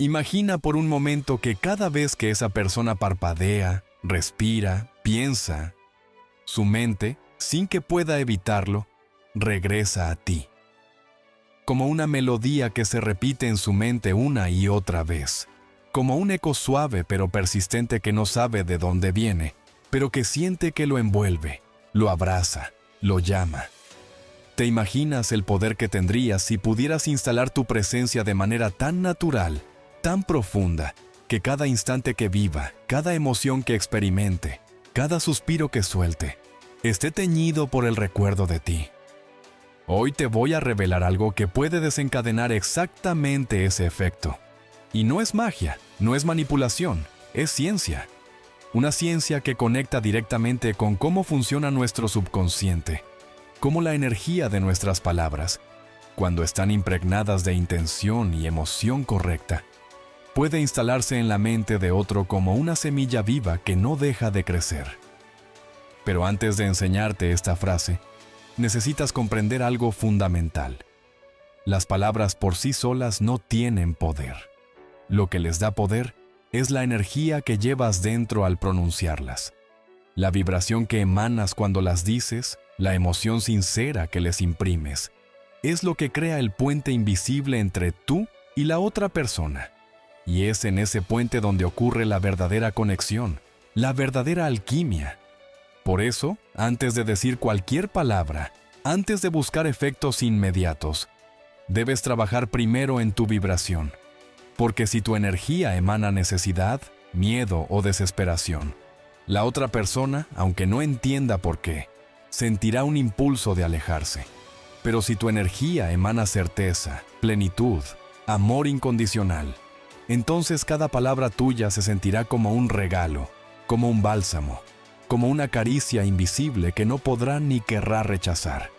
Imagina por un momento que cada vez que esa persona parpadea, respira, piensa, su mente, sin que pueda evitarlo, regresa a ti. Como una melodía que se repite en su mente una y otra vez. Como un eco suave pero persistente que no sabe de dónde viene, pero que siente que lo envuelve, lo abraza, lo llama. ¿Te imaginas el poder que tendrías si pudieras instalar tu presencia de manera tan natural, tan profunda, que cada instante que viva, cada emoción que experimente, cada suspiro que suelte, esté teñido por el recuerdo de ti? Hoy te voy a revelar algo que puede desencadenar exactamente ese efecto. Y no es magia, no es manipulación, es ciencia. Una ciencia que conecta directamente con cómo funciona nuestro subconsciente, cómo la energía de nuestras palabras, cuando están impregnadas de intención y emoción correcta, puede instalarse en la mente de otro como una semilla viva que no deja de crecer. Pero antes de enseñarte esta frase, necesitas comprender algo fundamental. Las palabras por sí solas no tienen poder. Lo que les da poder es la energía que llevas dentro al pronunciarlas. La vibración que emanas cuando las dices, la emoción sincera que les imprimes, es lo que crea el puente invisible entre tú y la otra persona. Y es en ese puente donde ocurre la verdadera conexión, la verdadera alquimia. Por eso, antes de decir cualquier palabra, antes de buscar efectos inmediatos, debes trabajar primero en tu vibración. Porque si tu energía emana necesidad, miedo o desesperación, la otra persona, aunque no entienda por qué, sentirá un impulso de alejarse. Pero si tu energía emana certeza, plenitud, amor incondicional, entonces cada palabra tuya se sentirá como un regalo, como un bálsamo, como una caricia invisible que no podrá ni querrá rechazar.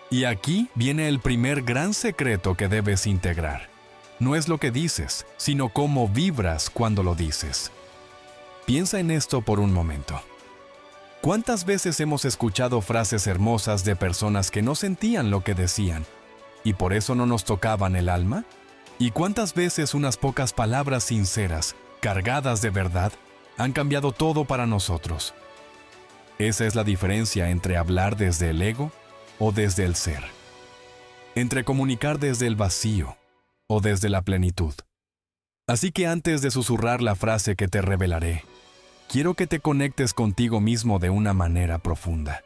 Y aquí viene el primer gran secreto que debes integrar. No es lo que dices, sino cómo vibras cuando lo dices. Piensa en esto por un momento. ¿Cuántas veces hemos escuchado frases hermosas de personas que no sentían lo que decían y por eso no nos tocaban el alma? ¿Y cuántas veces unas pocas palabras sinceras, cargadas de verdad, han cambiado todo para nosotros? Esa es la diferencia entre hablar desde el ego o desde el ser. Entre comunicar desde el vacío o desde la plenitud. Así que antes de susurrar la frase que te revelaré, quiero que te conectes contigo mismo de una manera profunda.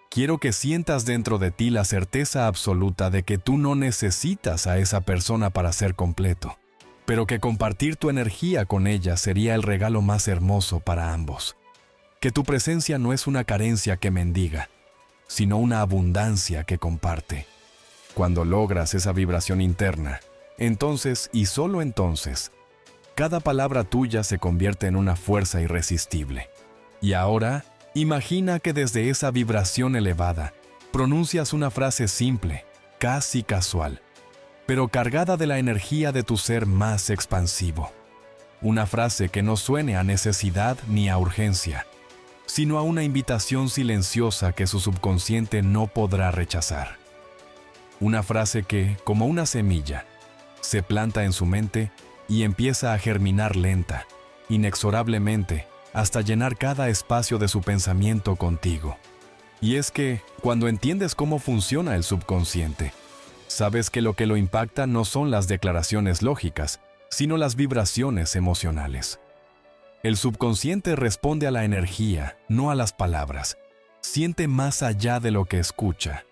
Quiero que sientas dentro de ti la certeza absoluta de que tú no necesitas a esa persona para ser completo, pero que compartir tu energía con ella sería el regalo más hermoso para ambos. Que tu presencia no es una carencia que mendiga, sino una abundancia que comparte. Cuando logras esa vibración interna, entonces y solo entonces, cada palabra tuya se convierte en una fuerza irresistible. Y ahora, imagina que desde esa vibración elevada, pronuncias una frase simple, casi casual, pero cargada de la energía de tu ser más expansivo. Una frase que no suene a necesidad ni a urgencia, sino a una invitación silenciosa que su subconsciente no podrá rechazar. Una frase que, como una semilla, se planta en su mente y empieza a germinar lenta, inexorablemente, hasta llenar cada espacio de su pensamiento contigo. Y es que, cuando entiendes cómo funciona el subconsciente, sabes que lo que lo impacta no son las declaraciones lógicas, sino las vibraciones emocionales. El subconsciente responde a la energía, no a las palabras. Siente más allá de lo que escucha.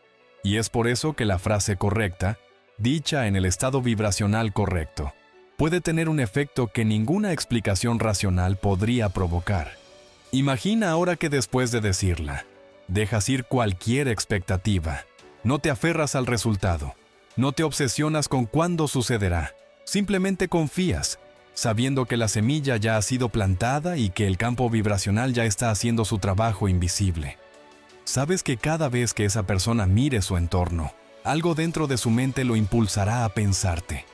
Y es por eso que la frase correcta, dicha en el estado vibracional correcto, puede tener un efecto que ninguna explicación racional podría provocar. Imagina ahora que después de decirla, dejas ir cualquier expectativa. No te aferras al resultado. No te obsesionas con cuándo sucederá. Simplemente confías, sabiendo que la semilla ya ha sido plantada y que el campo vibracional ya está haciendo su trabajo invisible. Sabes que cada vez que esa persona mire su entorno, algo dentro de su mente lo impulsará a pensarte.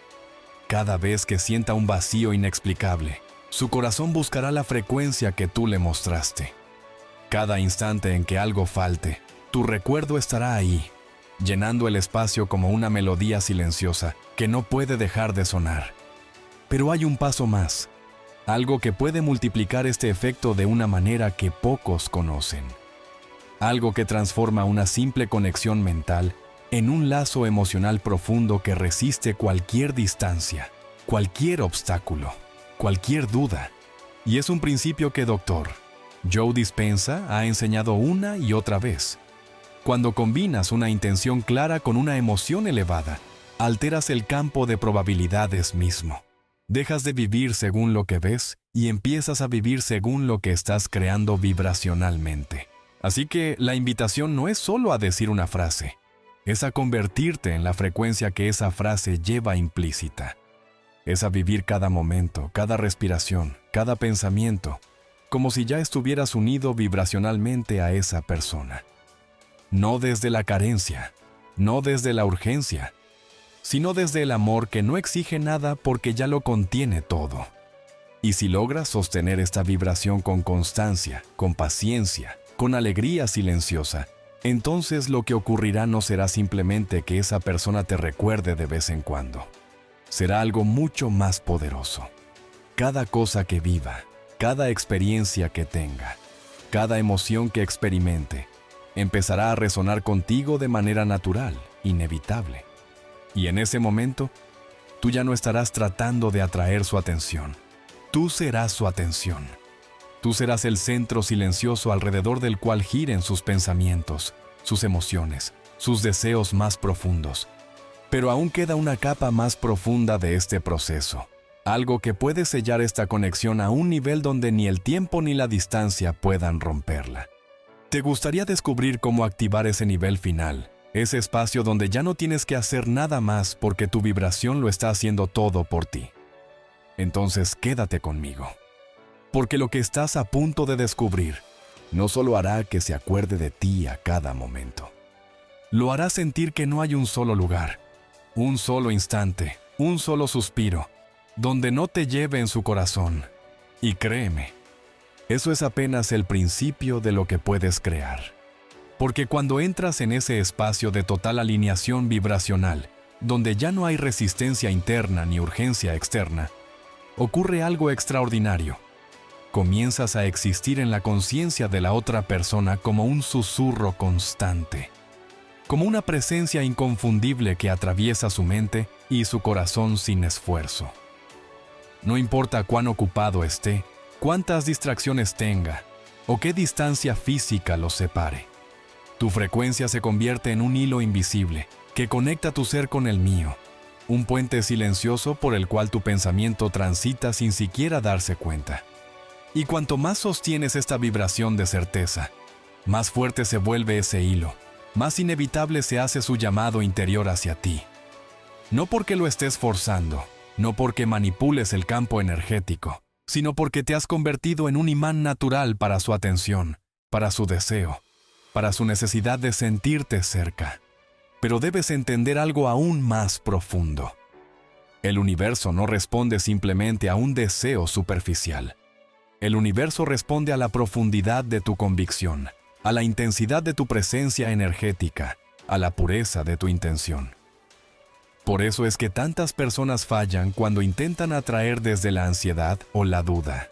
Cada vez que sienta un vacío inexplicable, su corazón buscará la frecuencia que tú le mostraste. Cada instante en que algo falte, tu recuerdo estará ahí, llenando el espacio como una melodía silenciosa que no puede dejar de sonar. Pero hay un paso más, algo que puede multiplicar este efecto de una manera que pocos conocen. Algo que transforma una simple conexión mental en un lazo emocional profundo que resiste cualquier distancia, cualquier obstáculo, cualquier duda. Y es un principio que Dr. Joe Dispenza ha enseñado una y otra vez. Cuando combinas una intención clara con una emoción elevada, alteras el campo de probabilidades mismo. Dejas de vivir según lo que ves y empiezas a vivir según lo que estás creando vibracionalmente. Así que la invitación no es solo a decir una frase, es a convertirte en la frecuencia que esa frase lleva implícita. Es a vivir cada momento, cada respiración, cada pensamiento, como si ya estuvieras unido vibracionalmente a esa persona. No desde la carencia, no desde la urgencia, sino desde el amor que no exige nada porque ya lo contiene todo. Y si logras sostener esta vibración con constancia, con paciencia, con alegría silenciosa, entonces lo que ocurrirá no será simplemente que esa persona te recuerde de vez en cuando. Será algo mucho más poderoso. Cada cosa que viva, cada experiencia que tenga, cada emoción que experimente, empezará a resonar contigo de manera natural, inevitable. Y en ese momento, tú ya no estarás tratando de atraer su atención. Tú serás su atención. Tú serás el centro silencioso alrededor del cual giren sus pensamientos, sus emociones, sus deseos más profundos. Pero aún queda una capa más profunda de este proceso, algo que puede sellar esta conexión a un nivel donde ni el tiempo ni la distancia puedan romperla. ¿Te gustaría descubrir cómo activar ese nivel final, ese espacio donde ya no tienes que hacer nada más porque tu vibración lo está haciendo todo por ti? Entonces quédate conmigo, porque lo que estás a punto de descubrir no solo hará que se acuerde de ti a cada momento, lo hará sentir que no hay un solo lugar, un solo instante, un solo suspiro, donde no te lleve en su corazón. Y créeme, eso es apenas el principio de lo que puedes crear. Porque cuando entras en ese espacio de total alineación vibracional, donde ya no hay resistencia interna ni urgencia externa, ocurre algo extraordinario. Comienzas a existir en la conciencia de la otra persona como un susurro constante, como una presencia inconfundible que atraviesa su mente y su corazón sin esfuerzo. No importa cuán ocupado esté, cuántas distracciones tenga o qué distancia física los separe. Tu frecuencia se convierte en un hilo invisible que conecta tu ser con el mío, un puente silencioso por el cual tu pensamiento transita sin siquiera darse cuenta. Y cuanto más sostienes esta vibración de certeza, más fuerte se vuelve ese hilo, más inevitable se hace su llamado interior hacia ti. No porque lo estés forzando, no porque manipules el campo energético, sino porque te has convertido en un imán natural para su atención, para su deseo, para su necesidad de sentirte cerca. Pero debes entender algo aún más profundo. El universo no responde simplemente a un deseo superficial. El universo responde a la profundidad de tu convicción, a la intensidad de tu presencia energética, a la pureza de tu intención. Por eso es que tantas personas fallan cuando intentan atraer desde la ansiedad o la duda,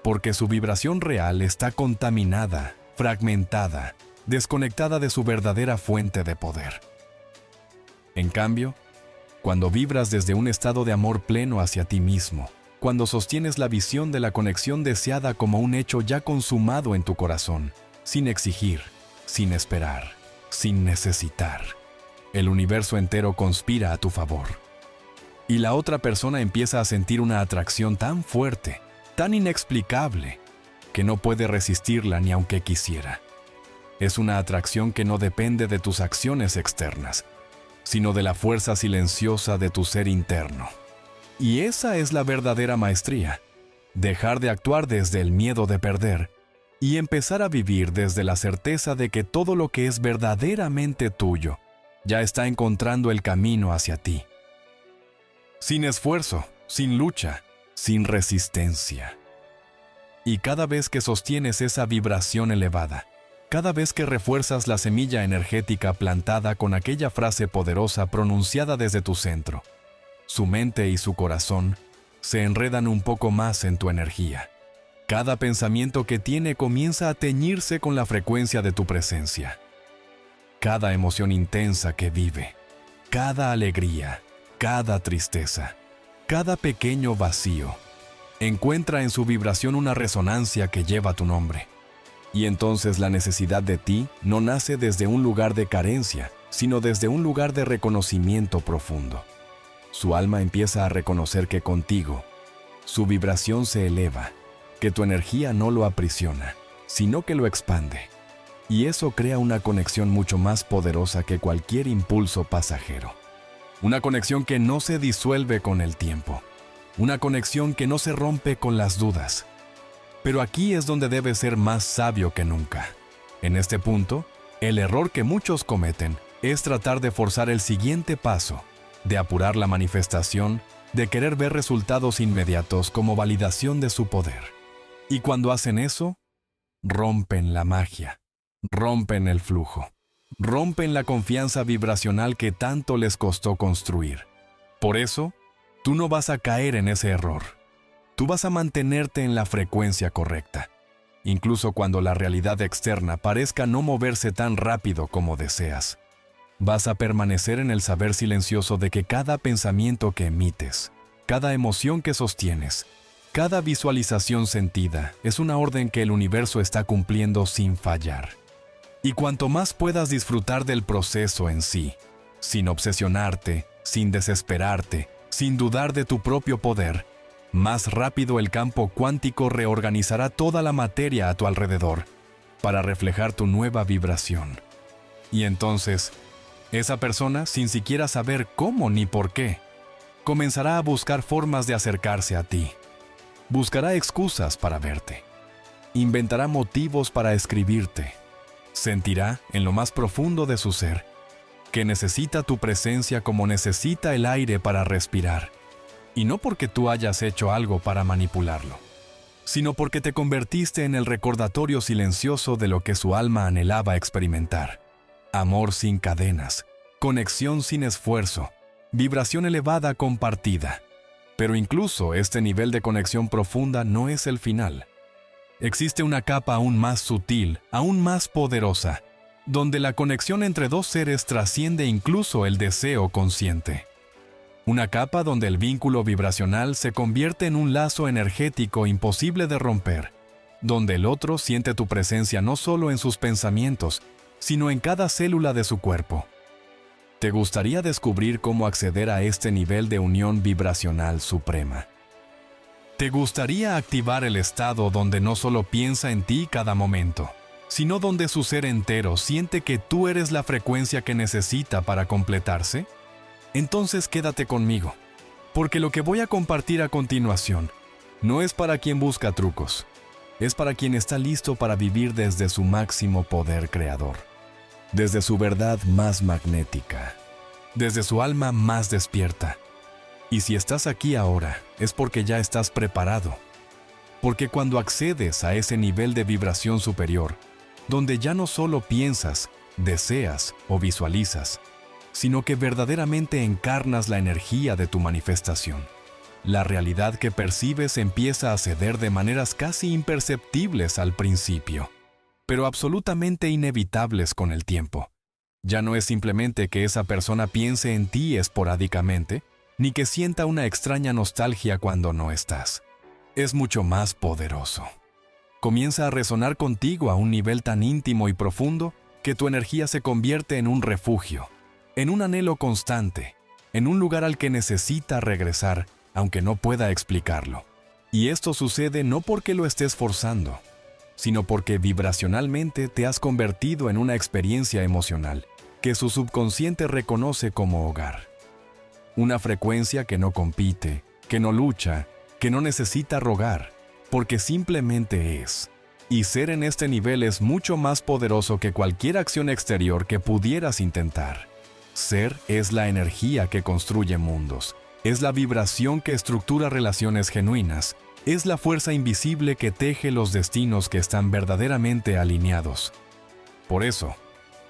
porque su vibración real está contaminada, fragmentada, desconectada de su verdadera fuente de poder. En cambio, cuando vibras desde un estado de amor pleno hacia ti mismo, cuando sostienes la visión de la conexión deseada como un hecho ya consumado en tu corazón, sin exigir, sin esperar, sin necesitar, el universo entero conspira a tu favor. Y la otra persona empieza a sentir una atracción tan fuerte, tan inexplicable, que no puede resistirla ni aunque quisiera. Es una atracción que no depende de tus acciones externas, sino de la fuerza silenciosa de tu ser interno. Y esa es la verdadera maestría, dejar de actuar desde el miedo de perder y empezar a vivir desde la certeza de que todo lo que es verdaderamente tuyo ya está encontrando el camino hacia ti. Sin esfuerzo, sin lucha, sin resistencia. Y cada vez que sostienes esa vibración elevada, cada vez que refuerzas la semilla energética plantada con aquella frase poderosa pronunciada desde tu centro, su mente y su corazón se enredan un poco más en tu energía. Cada pensamiento que tiene comienza a teñirse con la frecuencia de tu presencia. Cada emoción intensa que vive, cada alegría, cada tristeza, cada pequeño vacío, encuentra en su vibración una resonancia que lleva tu nombre. Y entonces la necesidad de ti no nace desde un lugar de carencia, sino desde un lugar de reconocimiento profundo. Su alma empieza a reconocer que contigo, su vibración se eleva, que tu energía no lo aprisiona, sino que lo expande. Y eso crea una conexión mucho más poderosa que cualquier impulso pasajero. Una conexión que no se disuelve con el tiempo. Una conexión que no se rompe con las dudas. Pero aquí es donde debes ser más sabio que nunca. En este punto, el error que muchos cometen es tratar de forzar el siguiente paso, de apurar la manifestación, de querer ver resultados inmediatos como validación de su poder. Y cuando hacen eso, rompen la magia, rompen el flujo, rompen la confianza vibracional que tanto les costó construir. Por eso, tú no vas a caer en ese error. Tú vas a mantenerte en la frecuencia correcta, incluso cuando la realidad externa parezca no moverse tan rápido como deseas. Vas a permanecer en el saber silencioso de que cada pensamiento que emites, cada emoción que sostienes, cada visualización sentida es una orden que el universo está cumpliendo sin fallar. Y cuanto más puedas disfrutar del proceso en sí, sin obsesionarte, sin desesperarte, sin dudar de tu propio poder, más rápido el campo cuántico reorganizará toda la materia a tu alrededor para reflejar tu nueva vibración. Y entonces, esa persona, sin siquiera saber cómo ni por qué, comenzará a buscar formas de acercarse a ti. Buscará excusas para verte. Inventará motivos para escribirte. Sentirá, en lo más profundo de su ser, que necesita tu presencia como necesita el aire para respirar. Y no porque tú hayas hecho algo para manipularlo, sino porque te convertiste en el recordatorio silencioso de lo que su alma anhelaba experimentar. Amor sin cadenas, conexión sin esfuerzo, vibración elevada compartida. Pero incluso este nivel de conexión profunda no es el final. Existe una capa aún más sutil, aún más poderosa, donde la conexión entre dos seres trasciende incluso el deseo consciente. Una capa donde el vínculo vibracional se convierte en un lazo energético imposible de romper, donde el otro siente tu presencia no solo en sus pensamientos, sino en cada célula de su cuerpo. ¿Te gustaría descubrir cómo acceder a este nivel de unión vibracional suprema? ¿Te gustaría activar el estado donde no solo piensa en ti cada momento, sino donde su ser entero siente que tú eres la frecuencia que necesita para completarse? Entonces quédate conmigo, porque lo que voy a compartir a continuación no es para quien busca trucos, es para quien está listo para vivir desde su máximo poder creador, desde su verdad más magnética, desde su alma más despierta. Y si estás aquí ahora, es porque ya estás preparado, porque cuando accedes a ese nivel de vibración superior, donde ya no solo piensas, deseas o visualizas, sino que verdaderamente encarnas la energía de tu manifestación. La realidad que percibes empieza a ceder de maneras casi imperceptibles al principio, pero absolutamente inevitables con el tiempo. Ya no es simplemente que esa persona piense en ti esporádicamente, ni que sienta una extraña nostalgia cuando no estás. Es mucho más poderoso. Comienza a resonar contigo a un nivel tan íntimo y profundo que tu energía se convierte en un refugio, en un anhelo constante, en un lugar al que necesita regresar, aunque no pueda explicarlo. Y esto sucede no porque lo estés forzando, sino porque vibracionalmente te has convertido en una experiencia emocional que su subconsciente reconoce como hogar. Una frecuencia que no compite, que no lucha, que no necesita rogar, porque simplemente es. Y ser en este nivel es mucho más poderoso que cualquier acción exterior que pudieras intentar. Ser es la energía que construye mundos, es la vibración que estructura relaciones genuinas, es la fuerza invisible que teje los destinos que están verdaderamente alineados. Por eso,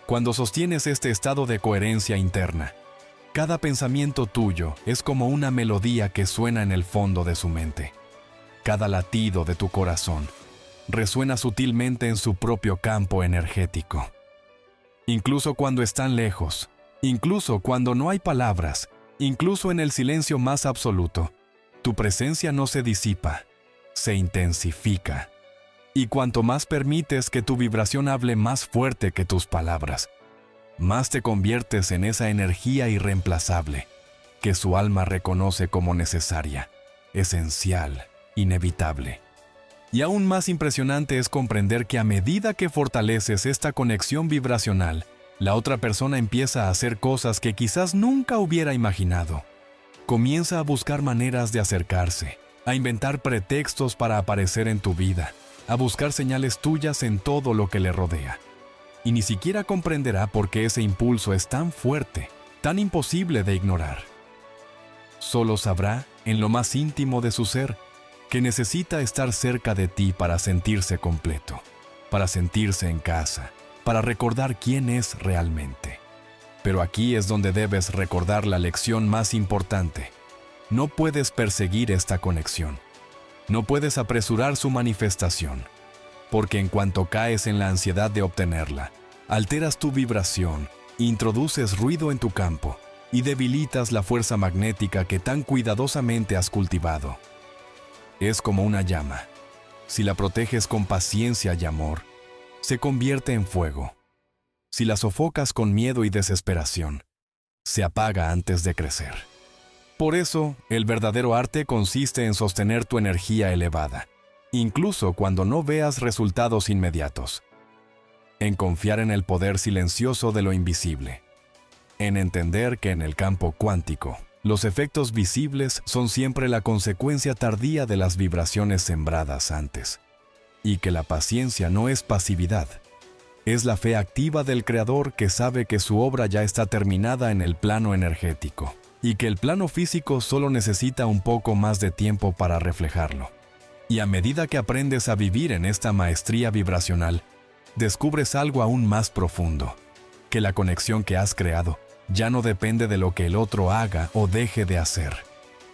cuando sostienes este estado de coherencia interna, Cada pensamiento tuyo es como una melodía que suena en el fondo de su mente. Cada latido de tu corazón resuena sutilmente en su propio campo energético. Incluso cuando están lejos, incluso cuando no hay palabras, incluso en el silencio más absoluto, tu presencia no se disipa, se intensifica. Y cuanto más permites que tu vibración hable más fuerte que tus palabras, más te conviertes en esa energía irreemplazable que su alma reconoce como necesaria, esencial, inevitable. Y aún más impresionante es comprender que a medida que fortaleces esta conexión vibracional, la otra persona empieza a hacer cosas que quizás nunca hubiera imaginado. Comienza a buscar maneras de acercarse, a inventar pretextos para aparecer en tu vida, a buscar señales tuyas en todo lo que le rodea. Y ni siquiera comprenderá por qué ese impulso es tan fuerte, tan imposible de ignorar. Solo sabrá, en lo más íntimo de su ser, que necesita estar cerca de ti para sentirse completo, para sentirse en casa, para recordar quién es realmente. Pero aquí es donde debes recordar la lección más importante. No puedes perseguir esta conexión. No puedes apresurar su manifestación, porque en cuanto caes en la ansiedad de obtenerla, alteras tu vibración, introduces ruido en tu campo y debilitas la fuerza magnética que tan cuidadosamente has cultivado. Es como una llama. Si la proteges con paciencia y amor, se convierte en fuego. Si la sofocas con miedo y desesperación, se apaga antes de crecer. Por eso, el verdadero arte consiste en sostener tu energía elevada, incluso cuando no veas resultados inmediatos. En confiar en el poder silencioso de lo invisible. En entender que en el campo cuántico, los efectos visibles son siempre la consecuencia tardía de las vibraciones sembradas antes. Y que la paciencia no es pasividad. Es la fe activa del Creador que sabe que su obra ya está terminada en el plano energético y que el plano físico solo necesita un poco más de tiempo para reflejarlo. Y a medida que aprendes a vivir en esta maestría vibracional, descubres algo aún más profundo, que la conexión que has creado ya no depende de lo que el otro haga o deje de hacer.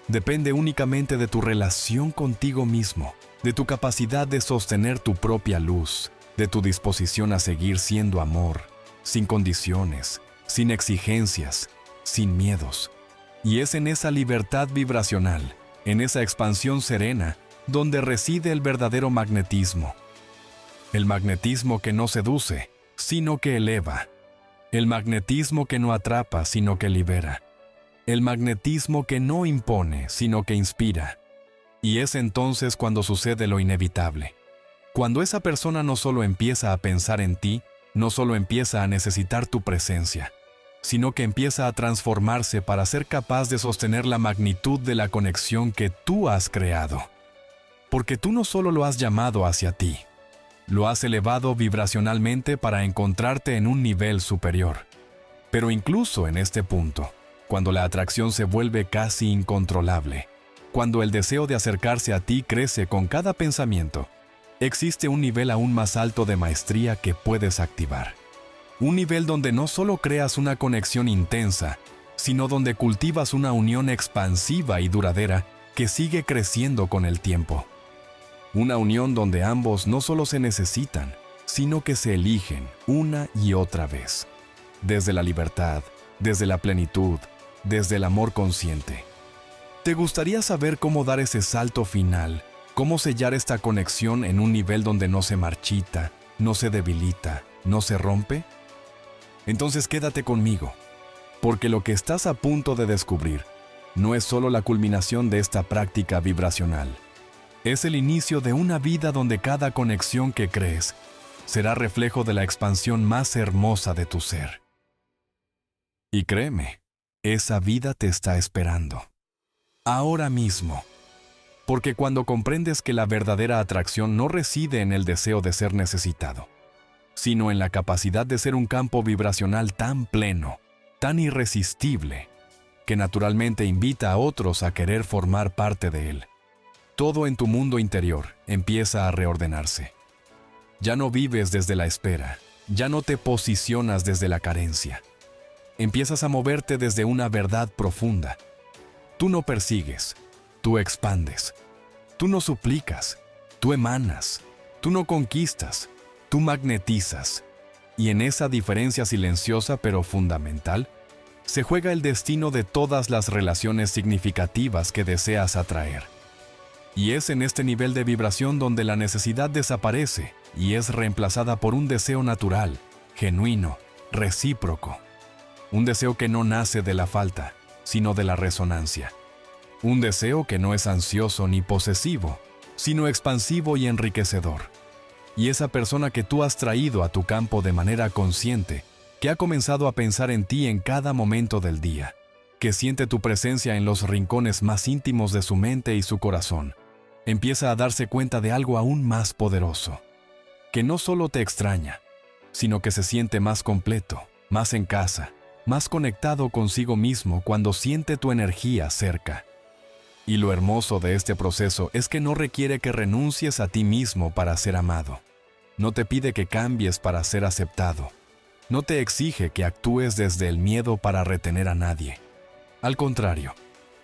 Depende únicamente de tu relación contigo mismo, de tu capacidad de sostener tu propia luz, de tu disposición a seguir siendo amor, sin condiciones, sin exigencias, sin miedos. Y es en esa libertad vibracional, en esa expansión serena, donde reside el verdadero magnetismo. El magnetismo que no seduce, sino que eleva. El magnetismo que no atrapa, sino que libera. El magnetismo que no impone, sino que inspira. Y es entonces cuando sucede lo inevitable. Cuando esa persona no solo empieza a pensar en ti, no solo empieza a necesitar tu presencia, sino que empieza a transformarse para ser capaz de sostener la magnitud de la conexión que tú has creado. Porque tú no solo lo has llamado hacia ti, lo has elevado vibracionalmente para encontrarte en un nivel superior. Pero incluso en este punto, cuando la atracción se vuelve casi incontrolable, cuando el deseo de acercarse a ti crece con cada pensamiento, existe un nivel aún más alto de maestría que puedes activar. Un nivel donde no solo creas una conexión intensa, sino donde cultivas una unión expansiva y duradera que sigue creciendo con el tiempo. Una unión donde ambos no solo se necesitan, sino que se eligen una y otra vez. Desde la libertad, desde la plenitud, desde el amor consciente. ¿Te gustaría saber cómo dar ese salto final? ¿Cómo sellar esta conexión en un nivel donde no se marchita, no se debilita, no se rompe? Entonces quédate conmigo, porque lo que estás a punto de descubrir no es solo la culminación de esta práctica vibracional. Es el inicio de una vida donde cada conexión que crees será reflejo de la expansión más hermosa de tu ser. Y créeme, esa vida te está esperando. Ahora mismo. Porque cuando comprendes que la verdadera atracción no reside en el deseo de ser necesitado, sino en la capacidad de ser un campo vibracional tan pleno, tan irresistible, que naturalmente invita a otros a querer formar parte de él. Todo en tu mundo interior empieza a reordenarse. Ya no vives desde la espera, ya no te posicionas desde la carencia. empiezas a moverte desde una verdad profunda. Tú no persigues, tú expandes. Tú no suplicas, tú emanas. Tú no conquistas, tú magnetizas. Y en esa diferencia silenciosa pero fundamental, se juega el destino de todas las relaciones significativas que deseas atraer. Y es en este nivel de vibración donde la necesidad desaparece y es reemplazada por un deseo natural, genuino, recíproco. Un deseo que no nace de la falta, sino de la resonancia. Un deseo que no es ansioso ni posesivo, sino expansivo y enriquecedor. Y esa persona que tú has traído a tu campo de manera consciente, que ha comenzado a pensar en ti en cada momento del día, que siente tu presencia en los rincones más íntimos de su mente y su corazón, empieza a darse cuenta de algo aún más poderoso, que no solo te extraña, sino que se siente más completo, más en casa, más conectado consigo mismo cuando siente tu energía cerca. Y lo hermoso de este proceso es que no requiere que renuncies a ti mismo para ser amado. No te pide que cambies para ser aceptado. No te exige que actúes desde el miedo para retener a nadie. Al contrario,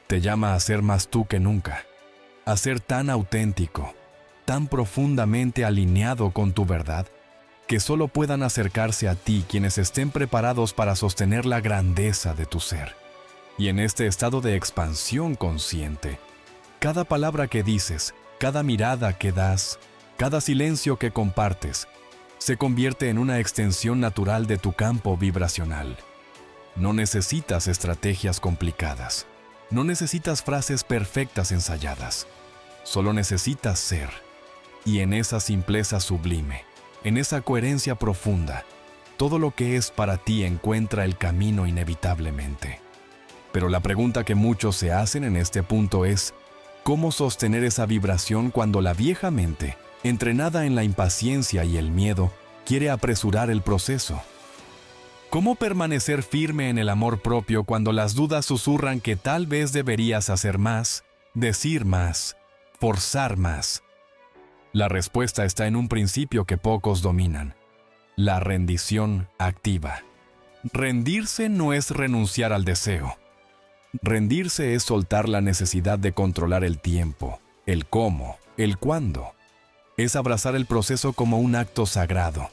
te llama a ser más tú que nunca, a ser tan auténtico, tan profundamente alineado con tu verdad, que solo puedan acercarse a ti quienes estén preparados para sostener la grandeza de tu ser. Y en este estado de expansión consciente, cada palabra que dices, cada mirada que das, cada silencio que compartes, se convierte en una extensión natural de tu campo vibracional. No necesitas estrategias complicadas. No necesitas frases perfectas ensayadas. Solo necesitas ser. Y en esa simpleza sublime, en esa coherencia profunda, todo lo que es para ti encuentra el camino inevitablemente. Pero la pregunta que muchos se hacen en este punto es, ¿cómo sostener esa vibración cuando la vieja mente, entrenada en la impaciencia y el miedo, quiere apresurar el proceso? ¿Cómo permanecer firme en el amor propio cuando las dudas susurran que tal vez deberías hacer más, decir más, forzar más? La respuesta está en un principio que pocos dominan: la rendición activa. Rendirse no es renunciar al deseo. Rendirse es soltar la necesidad de controlar el tiempo, el cómo, el cuándo. Es abrazar el proceso como un acto sagrado,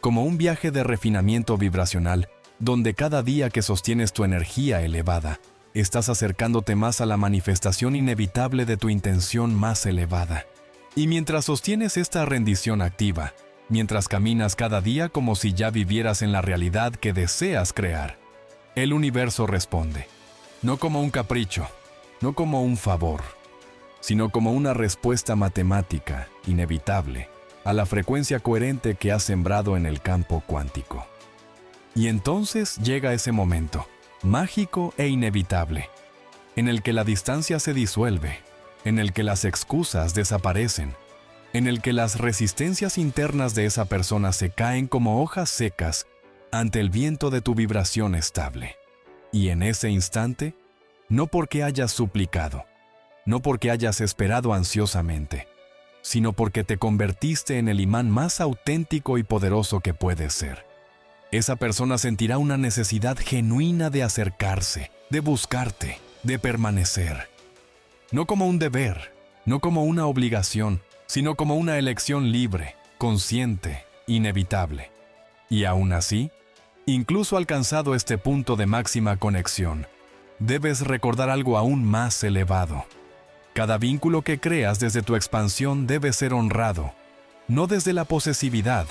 como un viaje de refinamiento vibracional, donde cada día que sostienes tu energía elevada, estás acercándote más a la manifestación inevitable de tu intención más elevada. Y mientras sostienes esta rendición activa, mientras caminas cada día como si ya vivieras en la realidad que deseas crear, el universo responde, no como un capricho, no como un favor, sino como una respuesta matemática, inevitable, a la frecuencia coherente que has sembrado en el campo cuántico. Y entonces llega ese momento, mágico e inevitable, en el que la distancia se disuelve, en el que las excusas desaparecen, en el que las resistencias internas de esa persona se caen como hojas secas ante el viento de tu vibración estable. Y en ese instante, no porque hayas suplicado, no porque hayas esperado ansiosamente, sino porque te convertiste en el imán más auténtico y poderoso que puedes ser. Esa persona sentirá una necesidad genuina de acercarse, de buscarte, de permanecer. No como un deber, no como una obligación, sino como una elección libre, consciente, inevitable. Y aún así, incluso alcanzado este punto de máxima conexión, debes recordar algo aún más elevado. Cada vínculo que creas desde tu expansión debe ser honrado, no desde la posesividad,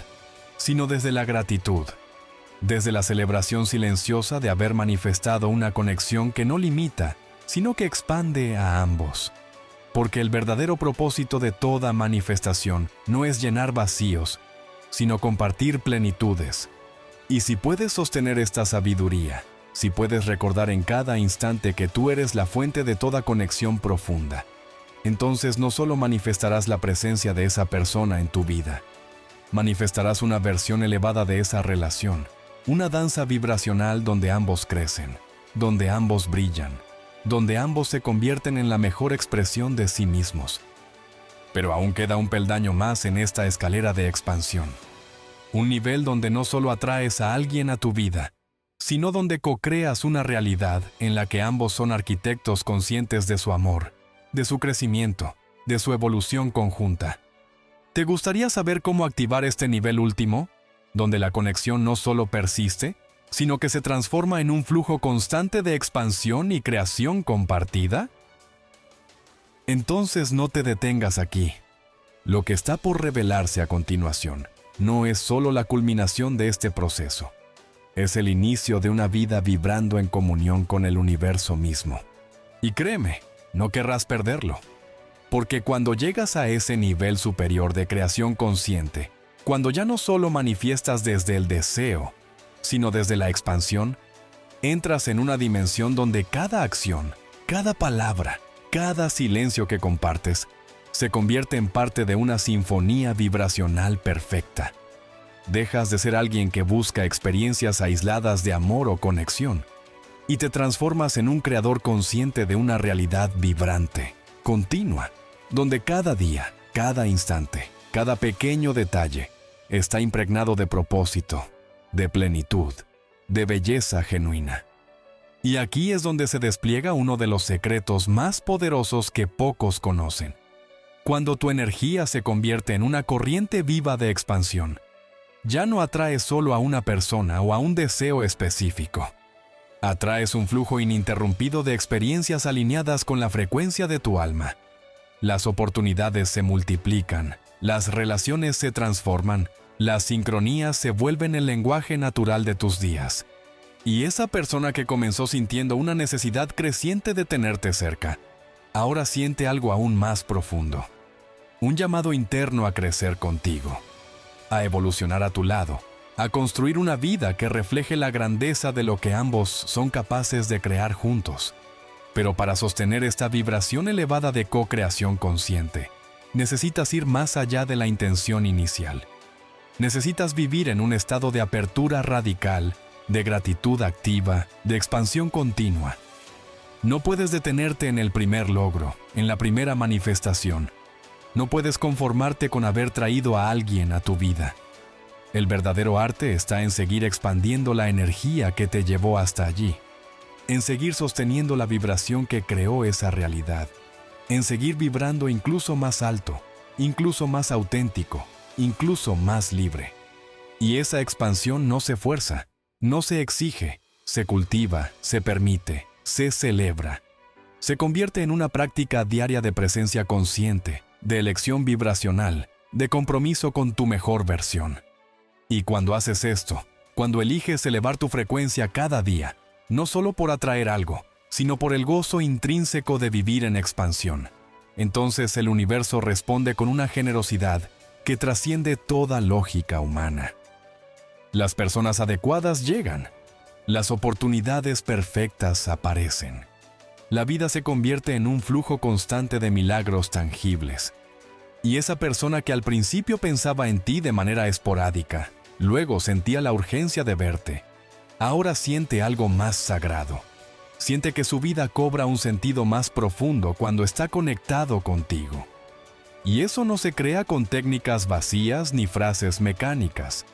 sino desde la gratitud, desde la celebración silenciosa de haber manifestado una conexión que no limita, sino que expande a ambos. Porque el verdadero propósito de toda manifestación no es llenar vacíos, sino compartir plenitudes. Y si puedes sostener esta sabiduría, si puedes recordar en cada instante que tú eres la fuente de toda conexión profunda, entonces no solo manifestarás la presencia de esa persona en tu vida, manifestarás una versión elevada de esa relación, una danza vibracional donde ambos crecen, donde ambos brillan, donde ambos se convierten en la mejor expresión de sí mismos. Pero aún queda un peldaño más en esta escalera de expansión. Un nivel donde no solo atraes a alguien a tu vida, sino donde co-creas una realidad en la que ambos son arquitectos conscientes de su amor, de su crecimiento, de su evolución conjunta. ¿Te gustaría saber cómo activar este nivel último, donde la conexión no solo persiste, sino que se transforma en un flujo constante de expansión y creación compartida? Entonces no te detengas aquí. Lo que está por revelarse a continuación no es solo la culminación de este proceso. Es el inicio de una vida vibrando en comunión con el universo mismo. Y créeme, no querrás perderlo. Porque cuando llegas a ese nivel superior de creación consciente, cuando ya no solo manifiestas desde el deseo, sino desde la expansión, entras en una dimensión donde cada acción, cada palabra, cada silencio que compartes, se convierte en parte de una sinfonía vibracional perfecta. Dejas de ser alguien que busca experiencias aisladas de amor o conexión, y te transformas en un creador consciente de una realidad vibrante, continua, donde cada día, cada instante, cada pequeño detalle está impregnado de propósito, de plenitud, de belleza genuina. Y aquí es donde se despliega uno de los secretos más poderosos que pocos conocen. Cuando tu energía se convierte en una corriente viva de expansión, ya no atraes solo a una persona o a un deseo específico. Atraes un flujo ininterrumpido de experiencias alineadas con la frecuencia de tu alma. Las oportunidades se multiplican, las relaciones se transforman, las sincronías se vuelven el lenguaje natural de tus días. Y esa persona que comenzó sintiendo una necesidad creciente de tenerte cerca, ahora siente algo aún más profundo. Un llamado interno a crecer contigo, a evolucionar a tu lado, a construir una vida que refleje la grandeza de lo que ambos son capaces de crear juntos. Pero para sostener esta vibración elevada de co-creación consciente, necesitas ir más allá de la intención inicial. Necesitas vivir en un estado de apertura radical, de gratitud activa, de expansión continua. No puedes detenerte en el primer logro, en la primera manifestación. No puedes conformarte con haber traído a alguien a tu vida. El verdadero arte está en seguir expandiendo la energía que te llevó hasta allí, en seguir sosteniendo la vibración que creó esa realidad, en seguir vibrando incluso más alto, incluso más auténtico, incluso más libre. Y esa expansión no se fuerza, no se exige, se cultiva, se permite, se celebra. Se convierte en una práctica diaria de presencia consciente, de elección vibracional, de compromiso con tu mejor versión. Y cuando haces esto, cuando eliges elevar tu frecuencia cada día, no solo por atraer algo, sino por el gozo intrínseco de vivir en expansión, entonces el universo responde con una generosidad que trasciende toda lógica humana. Las personas adecuadas llegan. Las oportunidades perfectas aparecen. La vida se convierte en un flujo constante de milagros tangibles. Y esa persona que al principio pensaba en ti de manera esporádica, luego sentía la urgencia de verte, ahora siente algo más sagrado. Siente que su vida cobra un sentido más profundo cuando está conectado contigo. Y eso no se crea con técnicas vacías ni frases mecánicas.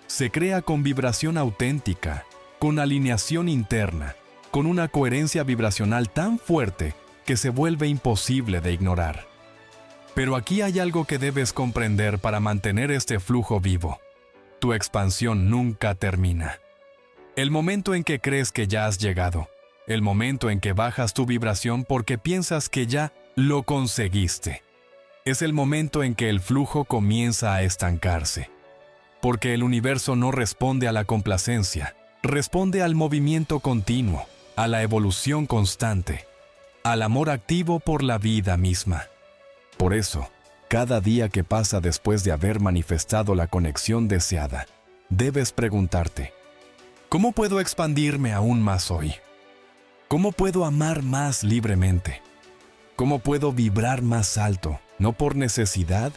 Se crea con vibración auténtica, con alineación interna, con una coherencia vibracional tan fuerte que se vuelve imposible de ignorar. Pero aquí hay algo que debes comprender para mantener este flujo vivo. Tu expansión nunca termina. El momento en que crees que ya has llegado, el momento en que bajas tu vibración porque piensas que ya lo conseguiste, es el momento en que el flujo comienza a estancarse. Porque el universo no responde a la complacencia, responde al movimiento continuo, a la evolución constante, al amor activo por la vida misma. Por eso, cada día que pasa después de haber manifestado la conexión deseada, debes preguntarte, ¿cómo puedo expandirme aún más hoy? ¿Cómo puedo amar más libremente? ¿Cómo puedo vibrar más alto, no por necesidad,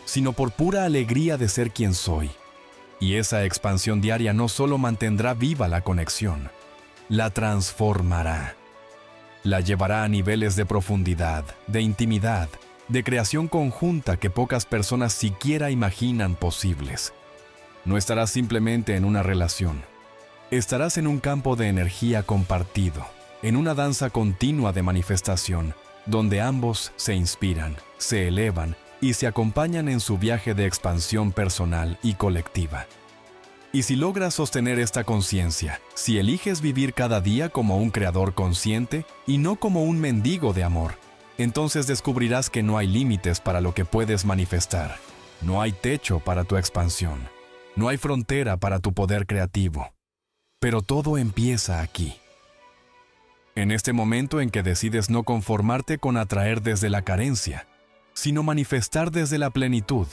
sino por pura alegría de ser quien soy? Y esa expansión diaria no solo mantendrá viva la conexión, la transformará. La llevará a niveles de profundidad, de intimidad, de creación conjunta que pocas personas siquiera imaginan posibles. No estarás simplemente en una relación. Estarás en un campo de energía compartido, en una danza continua de manifestación, donde ambos se inspiran, se elevan y se acompañan en su viaje de expansión personal y colectiva. Y si logras sostener esta conciencia, si eliges vivir cada día como un creador consciente y no como un mendigo de amor, entonces descubrirás que no hay límites para lo que puedes manifestar. No hay techo para tu expansión. No hay frontera para tu poder creativo. Pero todo empieza aquí. En este momento en que decides no conformarte con atraer desde la carencia, sino manifestar desde la plenitud.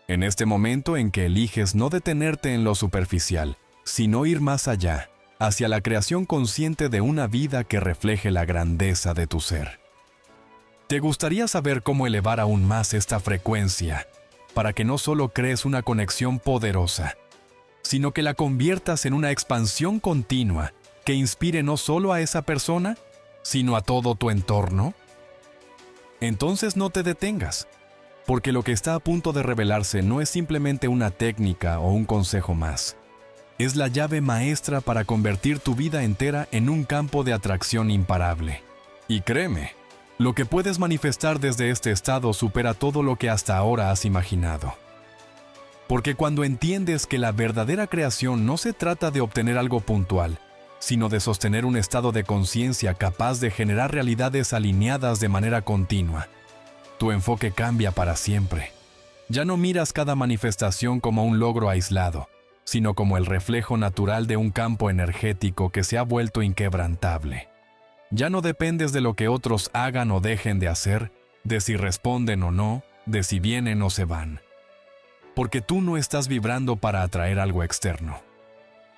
En este momento en que eliges no detenerte en lo superficial, sino ir más allá, hacia la creación consciente de una vida que refleje la grandeza de tu ser. ¿Te gustaría saber cómo elevar aún más esta frecuencia, para que no solo crees una conexión poderosa, sino que la conviertas en una expansión continua que inspire no solo a esa persona, sino a todo tu entorno? Entonces no te detengas, porque lo que está a punto de revelarse no es simplemente una técnica o un consejo más. Es la llave maestra para convertir tu vida entera en un campo de atracción imparable. Y créeme, lo que puedes manifestar desde este estado supera todo lo que hasta ahora has imaginado. Porque cuando entiendes que la verdadera creación no se trata de obtener algo puntual, sino de sostener un estado de conciencia capaz de generar realidades alineadas de manera continua, tu enfoque cambia para siempre. Ya no miras cada manifestación como un logro aislado, sino como el reflejo natural de un campo energético que se ha vuelto inquebrantable. Ya no dependes de lo que otros hagan o dejen de hacer, de si responden o no, de si vienen o se van. Porque tú no estás vibrando para atraer algo externo.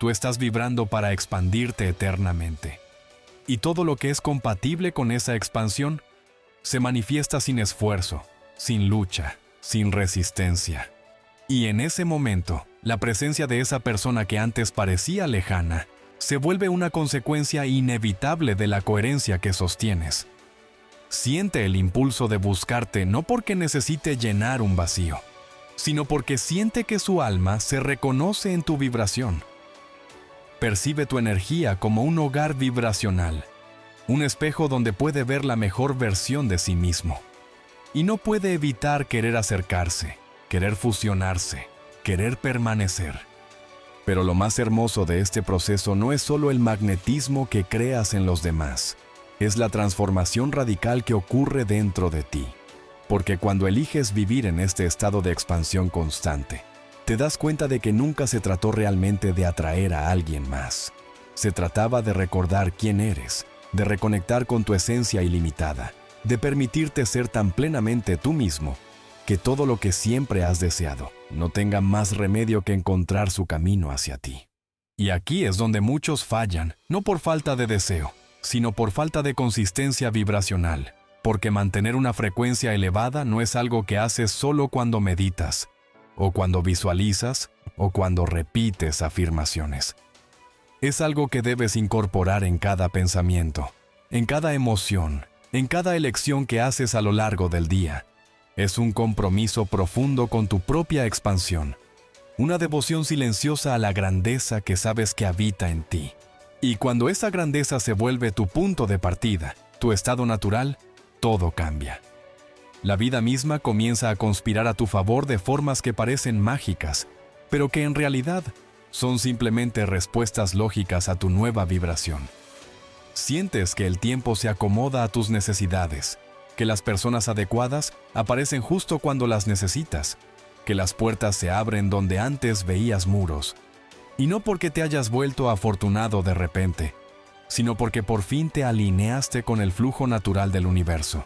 Tú estás vibrando para expandirte eternamente. Y todo lo que es compatible con esa expansión se manifiesta sin esfuerzo, sin lucha, sin resistencia. Y en ese momento, la presencia de esa persona que antes parecía lejana se vuelve una consecuencia inevitable de la coherencia que sostienes. Siente el impulso de buscarte no porque necesite llenar un vacío, sino porque siente que su alma se reconoce en tu vibración. Percibe tu energía como un hogar vibracional, un espejo donde puede ver la mejor versión de sí mismo. Y no puede evitar querer acercarse, querer fusionarse, querer permanecer. Pero lo más hermoso de este proceso no es solo el magnetismo que creas en los demás, es la transformación radical que ocurre dentro de ti. Porque cuando eliges vivir en este estado de expansión constante, te das cuenta de que nunca se trató realmente de atraer a alguien más. Se trataba de recordar quién eres, de reconectar con tu esencia ilimitada, de permitirte ser tan plenamente tú mismo, que todo lo que siempre has deseado no tenga más remedio que encontrar su camino hacia ti. Y aquí es donde muchos fallan, no por falta de deseo, sino por falta de consistencia vibracional, porque mantener una frecuencia elevada no es algo que haces solo cuando meditas, o cuando visualizas, o cuando repites afirmaciones. Es algo que debes incorporar en cada pensamiento, en cada emoción, en cada elección que haces a lo largo del día. Es un compromiso profundo con tu propia expansión, una devoción silenciosa a la grandeza que sabes que habita en ti. Y cuando esa grandeza se vuelve tu punto de partida, tu estado natural, todo cambia. La vida misma comienza a conspirar a tu favor de formas que parecen mágicas, pero que en realidad son simplemente respuestas lógicas a tu nueva vibración. Sientes que el tiempo se acomoda a tus necesidades, que las personas adecuadas aparecen justo cuando las necesitas, que las puertas se abren donde antes veías muros. Y no porque te hayas vuelto afortunado de repente, sino porque por fin te alineaste con el flujo natural del universo.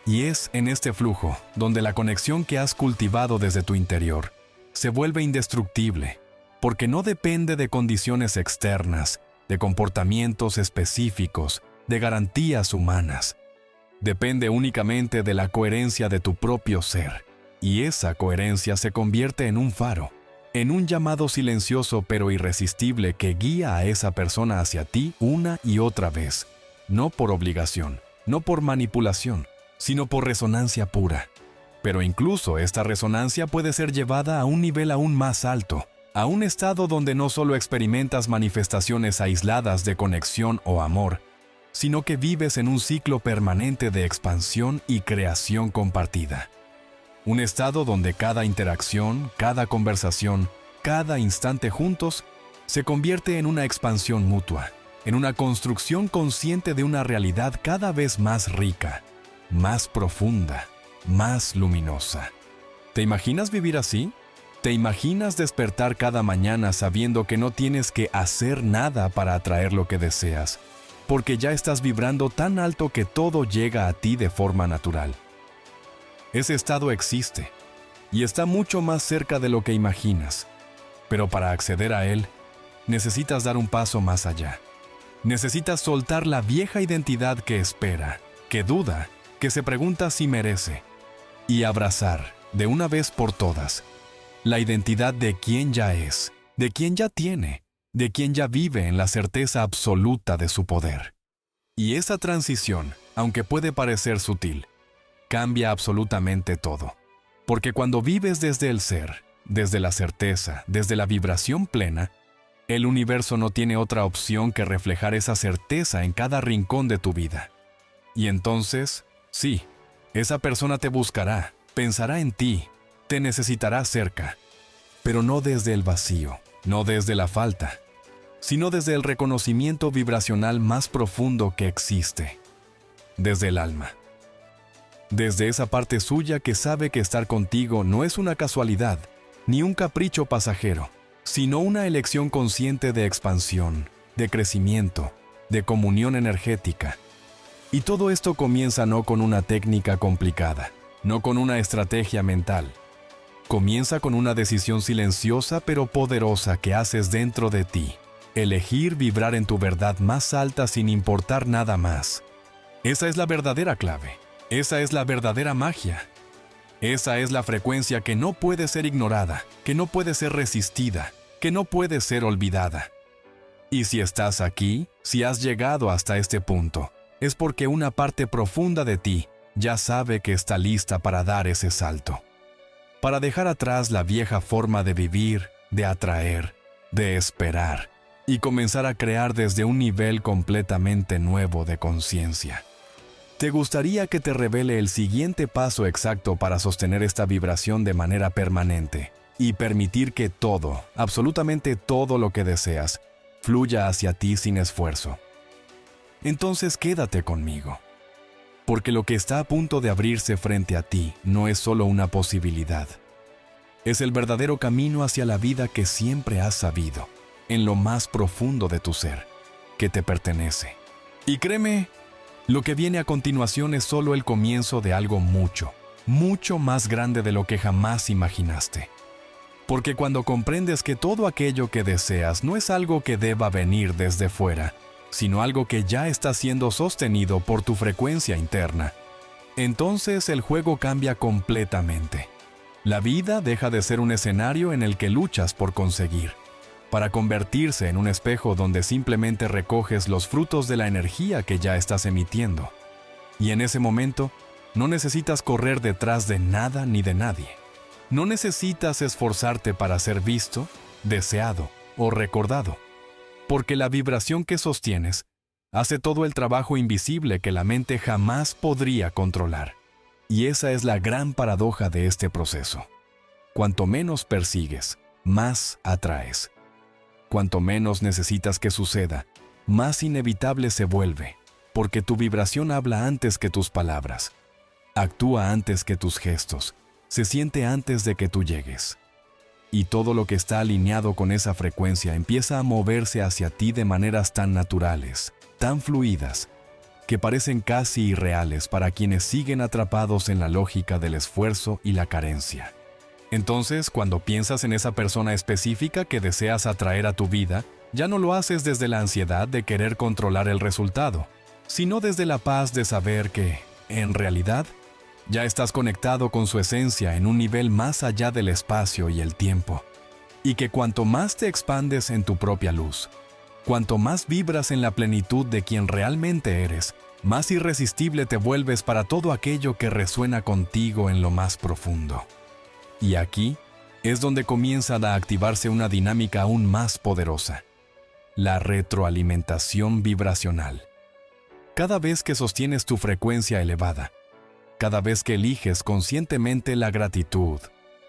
Y es en este flujo donde la conexión que has cultivado desde tu interior se vuelve indestructible, porque no depende de condiciones externas, de comportamientos específicos, de garantías humanas. Depende únicamente de la coherencia de tu propio ser, y esa coherencia se convierte en un faro, en un llamado silencioso pero irresistible que guía a esa persona hacia ti una y otra vez, no por obligación, no por manipulación, sino por resonancia pura. Pero incluso esta resonancia puede ser llevada a un nivel aún más alto, a un estado donde no solo experimentas manifestaciones aisladas de conexión o amor, sino que vives en un ciclo permanente de expansión y creación compartida. Un estado donde cada interacción, cada conversación, cada instante juntos se convierte en una expansión mutua, en una construcción consciente de una realidad cada vez más rica, más profunda, más luminosa. ¿Te imaginas vivir así? ¿Te imaginas despertar cada mañana sabiendo que no tienes que hacer nada para atraer lo que deseas, porque ya estás vibrando tan alto que todo llega a ti de forma natural? Ese estado existe y está mucho más cerca de lo que imaginas, pero para acceder a él, necesitas dar un paso más allá. Necesitas soltar la vieja identidad que espera, que duda, que se pregunta si merece, y abrazar, de una vez por todas, la identidad de quien ya es, de quien ya tiene, de quien ya vive en la certeza absoluta de su poder. Y esa transición, aunque puede parecer sutil, cambia absolutamente todo. Porque cuando vives desde el ser, desde la certeza, desde la vibración plena, el universo no tiene otra opción que reflejar esa certeza en cada rincón de tu vida. Y entonces, sí, esa persona te buscará, pensará en ti, te necesitará cerca, pero no desde el vacío, no desde la falta, sino desde el reconocimiento vibracional más profundo que existe, desde el alma. Desde esa parte suya que sabe que estar contigo no es una casualidad, ni un capricho pasajero, sino una elección consciente de expansión, de crecimiento, de comunión energética. Y todo esto comienza no con una técnica complicada, no con una estrategia mental. Comienza con una decisión silenciosa pero poderosa que haces dentro de ti. Elegir vibrar en tu verdad más alta sin importar nada más. Esa es la verdadera clave. Esa es la verdadera magia. Esa es la frecuencia que no puede ser ignorada, que no puede ser resistida, que no puede ser olvidada. Y si estás aquí, si has llegado hasta este punto, es porque una parte profunda de ti ya sabe que está lista para dar ese salto. Para dejar atrás la vieja forma de vivir, de atraer, de esperar, y comenzar a crear desde un nivel completamente nuevo de conciencia. ¿Te gustaría que te revele el siguiente paso exacto para sostener esta vibración de manera permanente y permitir que todo, absolutamente todo lo que deseas, fluya hacia ti sin esfuerzo? Entonces quédate conmigo, porque lo que está a punto de abrirse frente a ti no es solo una posibilidad. Es el verdadero camino hacia la vida que siempre has sabido, en lo más profundo de tu ser, que te pertenece. Y créeme, lo que viene a continuación es solo el comienzo de algo mucho, mucho más grande de lo que jamás imaginaste. Porque cuando comprendes que todo aquello que deseas no es algo que deba venir desde fuera, sino algo que ya está siendo sostenido por tu frecuencia interna, entonces el juego cambia completamente. La vida deja de ser un escenario en el que luchas por conseguir, para convertirse en un espejo donde simplemente recoges los frutos de la energía que ya estás emitiendo. Y en ese momento, no necesitas correr detrás de nada ni de nadie. No necesitas esforzarte para ser visto, deseado o recordado, porque la vibración que sostienes hace todo el trabajo invisible que la mente jamás podría controlar. Y esa es la gran paradoja de este proceso. Cuanto menos persigues, más atraes. Cuanto menos necesitas que suceda, más inevitable se vuelve, porque tu vibración habla antes que tus palabras, actúa antes que tus gestos, se siente antes de que tú llegues. Y todo lo que está alineado con esa frecuencia empieza a moverse hacia ti de maneras tan naturales, tan fluidas, que parecen casi irreales para quienes siguen atrapados en la lógica del esfuerzo y la carencia. Entonces, cuando piensas en esa persona específica que deseas atraer a tu vida, ya no lo haces desde la ansiedad de querer controlar el resultado, sino desde la paz de saber que, en realidad, ya estás conectado con su esencia en un nivel más allá del espacio y el tiempo, y que cuanto más te expandes en tu propia luz, cuanto más vibras en la plenitud de quien realmente eres, más irresistible te vuelves para todo aquello que resuena contigo en lo más profundo. Y aquí es donde comienza a activarse una dinámica aún más poderosa: la retroalimentación vibracional. Cada vez que sostienes tu frecuencia elevada, cada vez que eliges conscientemente la gratitud,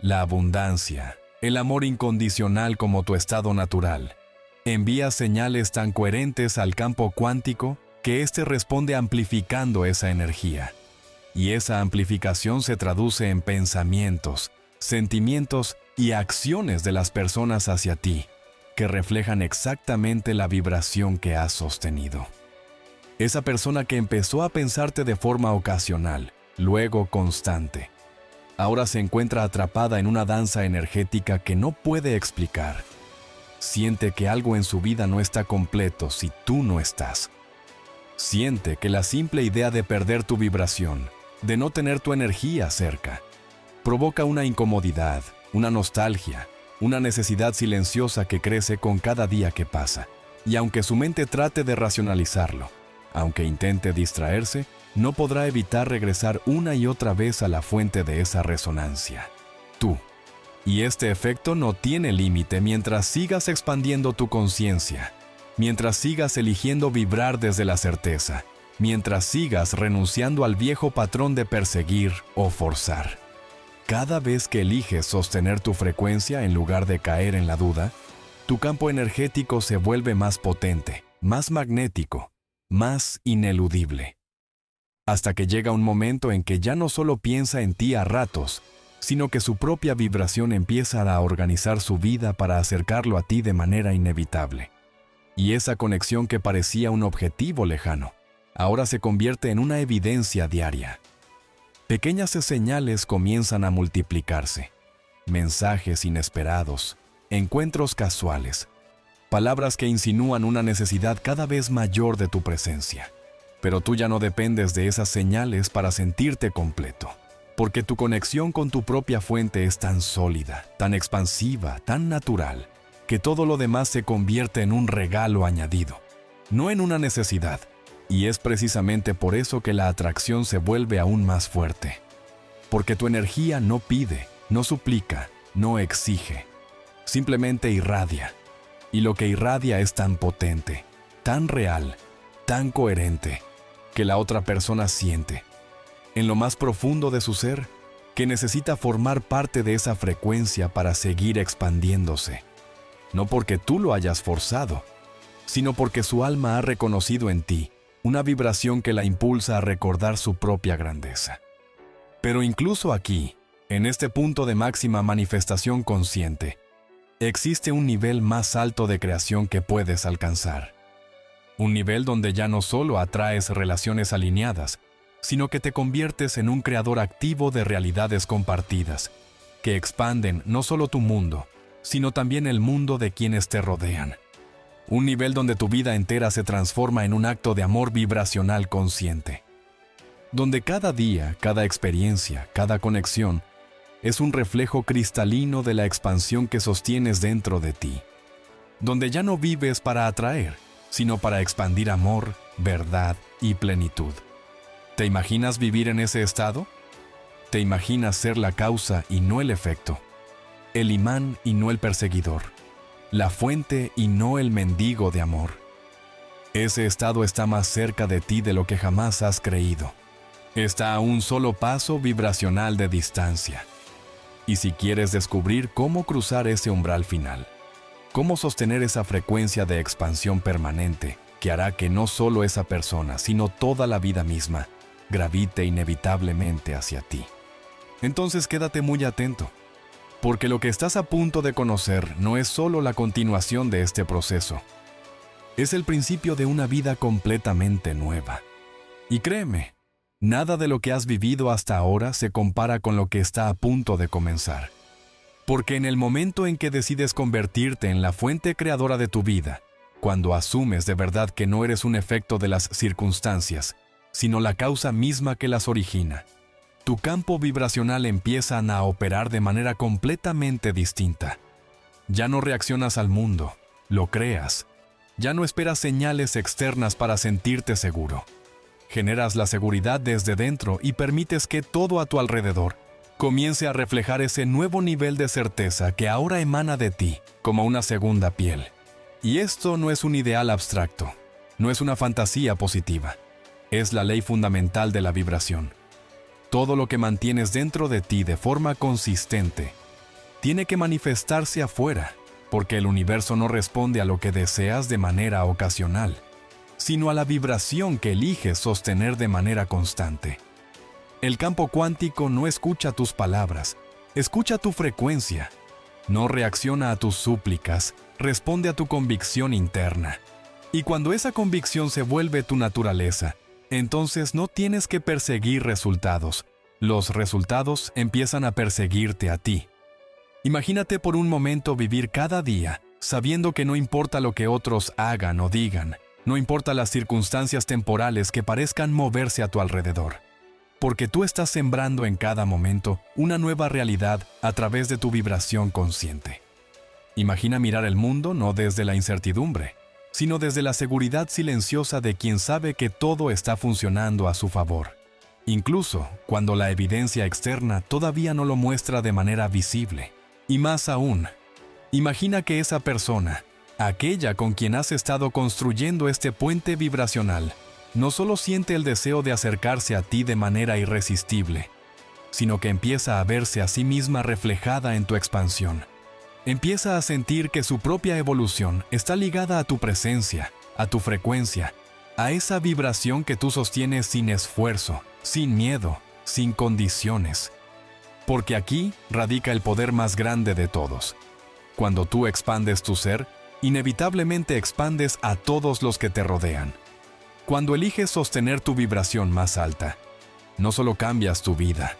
la abundancia, el amor incondicional como tu estado natural, envías señales tan coherentes al campo cuántico que éste responde amplificando esa energía. Y esa amplificación se traduce en pensamientos, sentimientos y acciones de las personas hacia ti, que reflejan exactamente la vibración que has sostenido. Esa persona que empezó a pensarte de forma ocasional, luego constante, ahora se encuentra atrapada en una danza energética que no puede explicar. Siente que algo en su vida no está completo si tú no estás. Siente que la simple idea de perder tu vibración, de no tener tu energía cerca, provoca una incomodidad, una nostalgia, una necesidad silenciosa que crece con cada día que pasa. Y aunque su mente trate de racionalizarlo, aunque intente distraerse, no podrá evitar regresar una y otra vez a la fuente de esa resonancia: tú. Y este efecto no tiene límite mientras sigas expandiendo tu conciencia, mientras sigas eligiendo vibrar desde la certeza, mientras sigas renunciando al viejo patrón de perseguir o forzar. Cada vez que eliges sostener tu frecuencia en lugar de caer en la duda, tu campo energético se vuelve más potente, más magnético, más ineludible. Hasta que llega un momento en que ya no solo piensa en ti a ratos, sino que su propia vibración empieza a organizar su vida para acercarlo a ti de manera inevitable. Y esa conexión que parecía un objetivo lejano, ahora se convierte en una evidencia diaria. Pequeñas señales comienzan a multiplicarse: mensajes inesperados, encuentros casuales, palabras que insinúan una necesidad cada vez mayor de tu presencia. Pero tú ya no dependes de esas señales para sentirte completo, porque tu conexión con tu propia fuente es tan sólida, tan expansiva, tan natural, que todo lo demás se convierte en un regalo añadido, no en una necesidad. Y es precisamente por eso que la atracción se vuelve aún más fuerte. Porque tu energía no pide, no suplica, no exige. Simplemente irradia. Y lo que irradia es tan potente, tan real, tan coherente, que la otra persona siente, en lo más profundo de su ser, que necesita formar parte de esa frecuencia para seguir expandiéndose. No porque tú lo hayas forzado, sino porque su alma ha reconocido en ti una vibración que la impulsa a recordar su propia grandeza. Pero incluso aquí, en este punto de máxima manifestación consciente, existe un nivel más alto de creación que puedes alcanzar. Un nivel donde ya no solo atraes relaciones alineadas, sino que te conviertes en un creador activo de realidades compartidas, que expanden no solo tu mundo, sino también el mundo de quienes te rodean. Un nivel donde tu vida entera se transforma en un acto de amor vibracional consciente. Donde cada día, cada experiencia, cada conexión es un reflejo cristalino de la expansión que sostienes dentro de ti. Donde ya no vives para atraer, sino para expandir amor, verdad y plenitud. ¿Te imaginas vivir en ese estado? ¿Te imaginas ser la causa y no el efecto? El imán y no el perseguidor. La fuente y no el mendigo de amor. Ese estado está más cerca de ti de lo que jamás has creído. Está a un solo paso vibracional de distancia. Y si quieres descubrir cómo cruzar ese umbral final, cómo sostener esa frecuencia de expansión permanente que hará que no solo esa persona, sino toda la vida misma, gravite inevitablemente hacia ti, entonces quédate muy atento. Porque lo que estás a punto de conocer no es solo la continuación de este proceso. Es el principio de una vida completamente nueva. Y créeme, nada de lo que has vivido hasta ahora se compara con lo que está a punto de comenzar. Porque en el momento en que decides convertirte en la fuente creadora de tu vida, cuando asumes de verdad que no eres un efecto de las circunstancias, sino la causa misma que las origina, tu campo vibracional empieza a operar de manera completamente distinta. Ya no reaccionas al mundo, lo creas. Ya no esperas señales externas para sentirte seguro. Generas la seguridad desde dentro y permites que todo a tu alrededor, comience a reflejar ese nuevo nivel de certeza que ahora emana de ti como una segunda piel. Y esto no es un ideal abstracto, no es una fantasía positiva, es la ley fundamental de la vibración. Todo lo que mantienes dentro de ti de forma consistente tiene que manifestarse afuera, porque el universo no responde a lo que deseas de manera ocasional, sino a la vibración que eliges sostener de manera constante. El campo cuántico no escucha tus palabras, escucha tu frecuencia. No reacciona a tus súplicas, responde a tu convicción interna. Y cuando esa convicción se vuelve tu naturaleza, entonces no tienes que perseguir resultados. Los resultados empiezan a perseguirte a ti. Imagínate por un momento vivir cada día sabiendo que no importa lo que otros hagan o digan, no importa las circunstancias temporales que parezcan moverse a tu alrededor, porque tú estás sembrando en cada momento una nueva realidad a través de tu vibración consciente. Imagina mirar el mundo no desde la incertidumbre, sino desde la seguridad silenciosa de quien sabe que todo está funcionando a su favor, incluso cuando la evidencia externa todavía no lo muestra de manera visible. Y más aún, imagina que esa persona, aquella con quien has estado construyendo este puente vibracional, no solo siente el deseo de acercarse a ti de manera irresistible, sino que empieza a verse a sí misma reflejada en tu expansión. Empieza a sentir que su propia evolución está ligada a tu presencia, a tu frecuencia, a esa vibración que tú sostienes sin esfuerzo, sin miedo, sin condiciones. Porque aquí radica el poder más grande de todos. Cuando tú expandes tu ser, inevitablemente expandes a todos los que te rodean. Cuando eliges sostener tu vibración más alta, no solo cambias tu vida,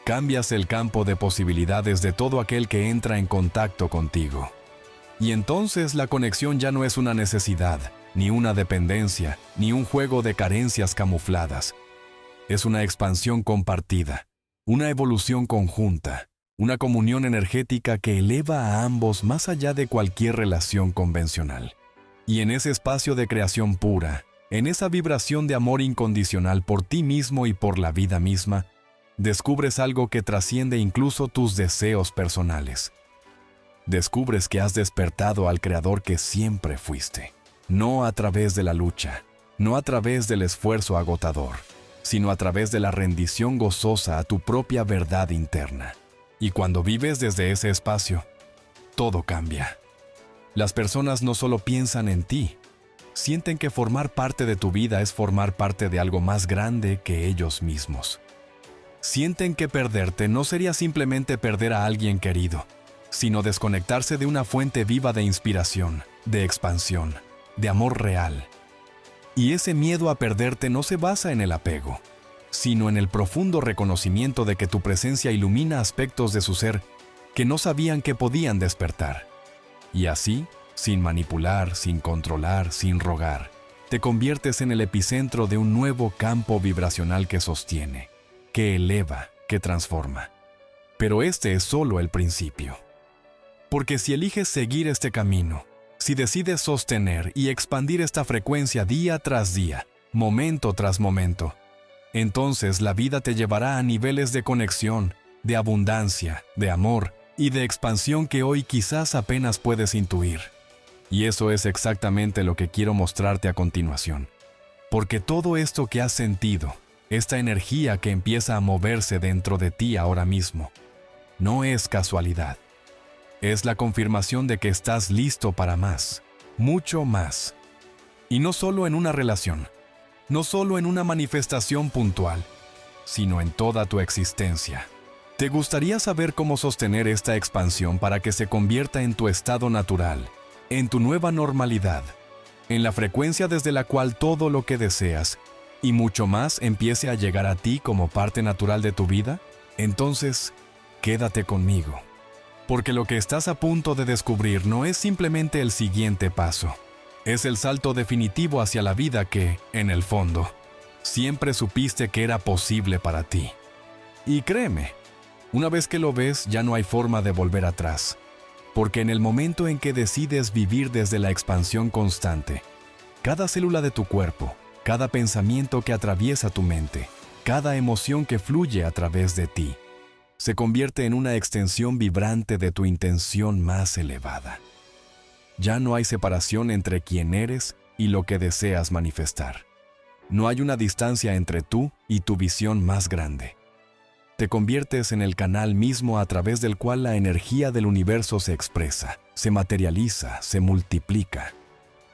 cambias el campo de posibilidades de todo aquel que entra en contacto contigo. Y entonces la conexión ya no es una necesidad, ni una dependencia, ni un juego de carencias camufladas. Es una expansión compartida, una evolución conjunta, una comunión energética que eleva a ambos más allá de cualquier relación convencional. Y en ese espacio de creación pura, en esa vibración de amor incondicional por ti mismo y por la vida misma, descubres algo que trasciende incluso tus deseos personales. Descubres que has despertado al Creador que siempre fuiste, no a través de la lucha, no a través del esfuerzo agotador, sino a través de la rendición gozosa a tu propia verdad interna. Y cuando vives desde ese espacio, todo cambia. Las personas no solo piensan en ti, sienten que formar parte de tu vida es formar parte de algo más grande que ellos mismos. Sienten que perderte no sería simplemente perder a alguien querido, sino desconectarse de una fuente viva de inspiración, de expansión, de amor real. Y ese miedo a perderte no se basa en el apego, sino en el profundo reconocimiento de que tu presencia ilumina aspectos de su ser que no sabían que podían despertar. Y así, sin manipular, sin controlar, sin rogar, te conviertes en el epicentro de un nuevo campo vibracional que sostiene, que eleva, que transforma. Pero este es solo el principio. Porque si eliges seguir este camino, si decides sostener y expandir esta frecuencia día tras día, momento tras momento, entonces la vida te llevará a niveles de conexión, de abundancia, de amor y de expansión que hoy quizás apenas puedes intuir. Y eso es exactamente lo que quiero mostrarte a continuación. Porque todo esto que has sentido, esta energía que empieza a moverse dentro de ti ahora mismo, no es casualidad. Es la confirmación de que estás listo para más, mucho más. Y no solo en una relación, no solo en una manifestación puntual, sino en toda tu existencia. ¿Te gustaría saber cómo sostener esta expansión para que se convierta en tu estado natural, en tu nueva normalidad, en la frecuencia desde la cual todo lo que deseas y mucho más empiece a llegar a ti como parte natural de tu vida? Entonces, quédate conmigo. Porque lo que estás a punto de descubrir no es simplemente el siguiente paso. Es el salto definitivo hacia la vida que, en el fondo, siempre supiste que era posible para ti. Y créeme, una vez que lo ves ya no hay forma de volver atrás. Porque en el momento en que decides vivir desde la expansión constante, cada célula de tu cuerpo, cada pensamiento que atraviesa tu mente, cada emoción que fluye a través de ti, se convierte en una extensión vibrante de tu intención más elevada. Ya no hay separación entre quién eres y lo que deseas manifestar. No hay una distancia entre tú y tu visión más grande. Te conviertes en el canal mismo a través del cual la energía del universo se expresa, se materializa, se multiplica.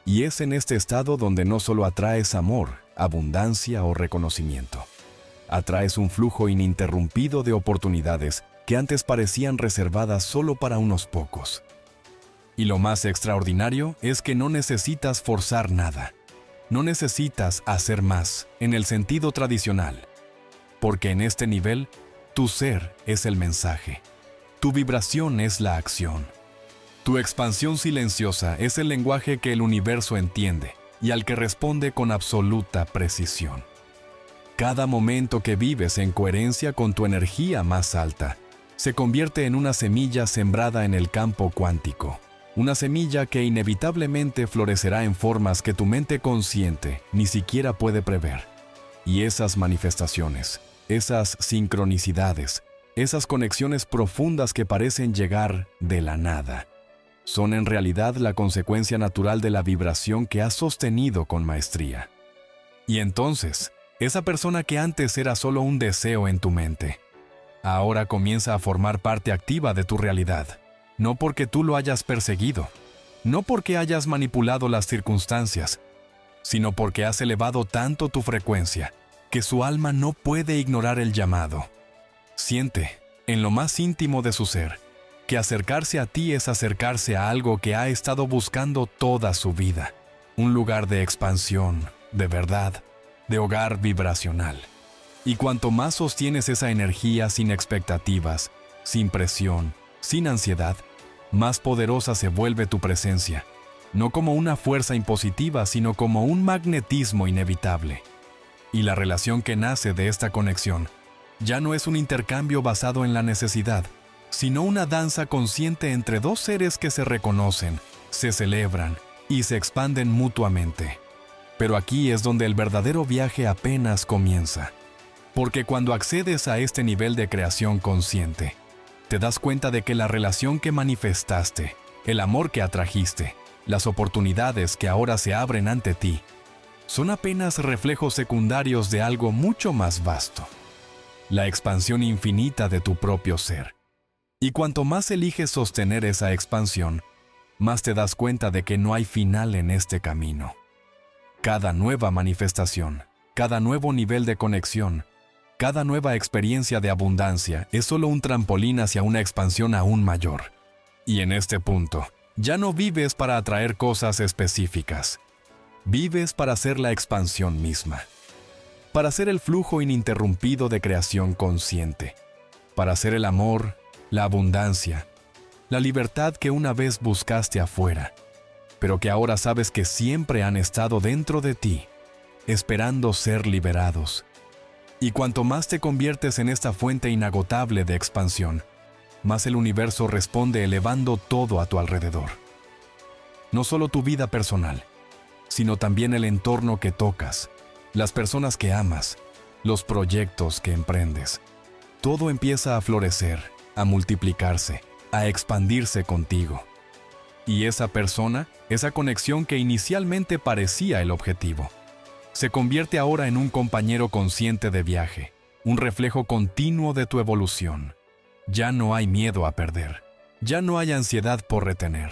Y es en este estado donde no solo atraes amor, abundancia o reconocimiento. Atraes un flujo ininterrumpido de oportunidades que antes parecían reservadas solo para unos pocos. Y lo más extraordinario es que no necesitas forzar nada. No necesitas hacer más en el sentido tradicional. Porque en este nivel, tu ser es el mensaje. Tu vibración es la acción. Tu expansión silenciosa es el lenguaje que el universo entiende y al que responde con absoluta precisión. Cada momento que vives en coherencia con tu energía más alta se convierte en una semilla sembrada en el campo cuántico. Una semilla que inevitablemente florecerá en formas que tu mente consciente ni siquiera puede prever. Y esas manifestaciones, esas sincronicidades, esas conexiones profundas que parecen llegar de la nada, son en realidad la consecuencia natural de la vibración que has sostenido con maestría. Y entonces, esa persona que antes era solo un deseo en tu mente, ahora comienza a formar parte activa de tu realidad. No porque tú lo hayas perseguido, no porque hayas manipulado las circunstancias, sino porque has elevado tanto tu frecuencia que su alma no puede ignorar el llamado. Siente, en lo más íntimo de su ser, que acercarse a ti es acercarse a algo que ha estado buscando toda su vida. Un lugar de expansión, de verdad, de hogar vibracional. Y cuanto más sostienes esa energía sin expectativas, sin presión, sin ansiedad, más poderosa se vuelve tu presencia, no como una fuerza impositiva, sino como un magnetismo inevitable. Y la relación que nace de esta conexión ya no es un intercambio basado en la necesidad, sino una danza consciente entre dos seres que se reconocen, se celebran y se expanden mutuamente. Pero aquí es donde el verdadero viaje apenas comienza. Porque cuando accedes a este nivel de creación consciente, te das cuenta de que la relación que manifestaste, el amor que atrajiste, las oportunidades que ahora se abren ante ti, son apenas reflejos secundarios de algo mucho más vasto. La expansión infinita de tu propio ser. Y cuanto más eliges sostener esa expansión, más te das cuenta de que no hay final en este camino. Cada nueva manifestación, cada nuevo nivel de conexión, cada nueva experiencia de abundancia es solo un trampolín hacia una expansión aún mayor. Y en este punto, ya no vives para atraer cosas específicas. Vives para ser la expansión misma. Para ser el flujo ininterrumpido de creación consciente. Para ser el amor, la abundancia, la libertad que una vez buscaste afuera, pero que ahora sabes que siempre han estado dentro de ti, esperando ser liberados. Y cuanto más te conviertes en esta fuente inagotable de expansión, más el universo responde elevando todo a tu alrededor. No solo tu vida personal, sino también el entorno que tocas, las personas que amas, los proyectos que emprendes. Todo empieza a florecer, a multiplicarse, a expandirse contigo. Y esa persona, esa conexión que inicialmente parecía el objetivo, se convierte ahora en un compañero consciente de viaje, un reflejo continuo de tu evolución. Ya no hay miedo a perder, ya no hay ansiedad por retener.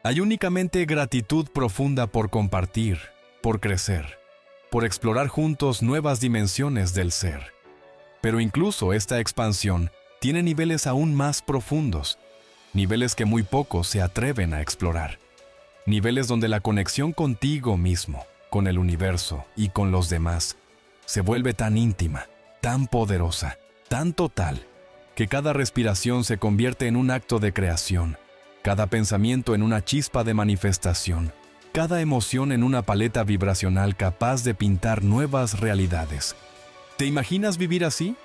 Hay únicamente gratitud profunda por compartir, por crecer, por explorar juntos nuevas dimensiones del ser. Pero incluso esta expansión tiene niveles aún más profundos, niveles que muy pocos se atreven a explorar, niveles donde la conexión contigo mismo, con el universo y con los demás, se vuelve tan íntima, tan poderosa, tan total, que cada respiración se convierte en un acto de creación, cada pensamiento en una chispa de manifestación, cada emoción en una paleta vibracional capaz de pintar nuevas realidades. ¿Te imaginas vivir así?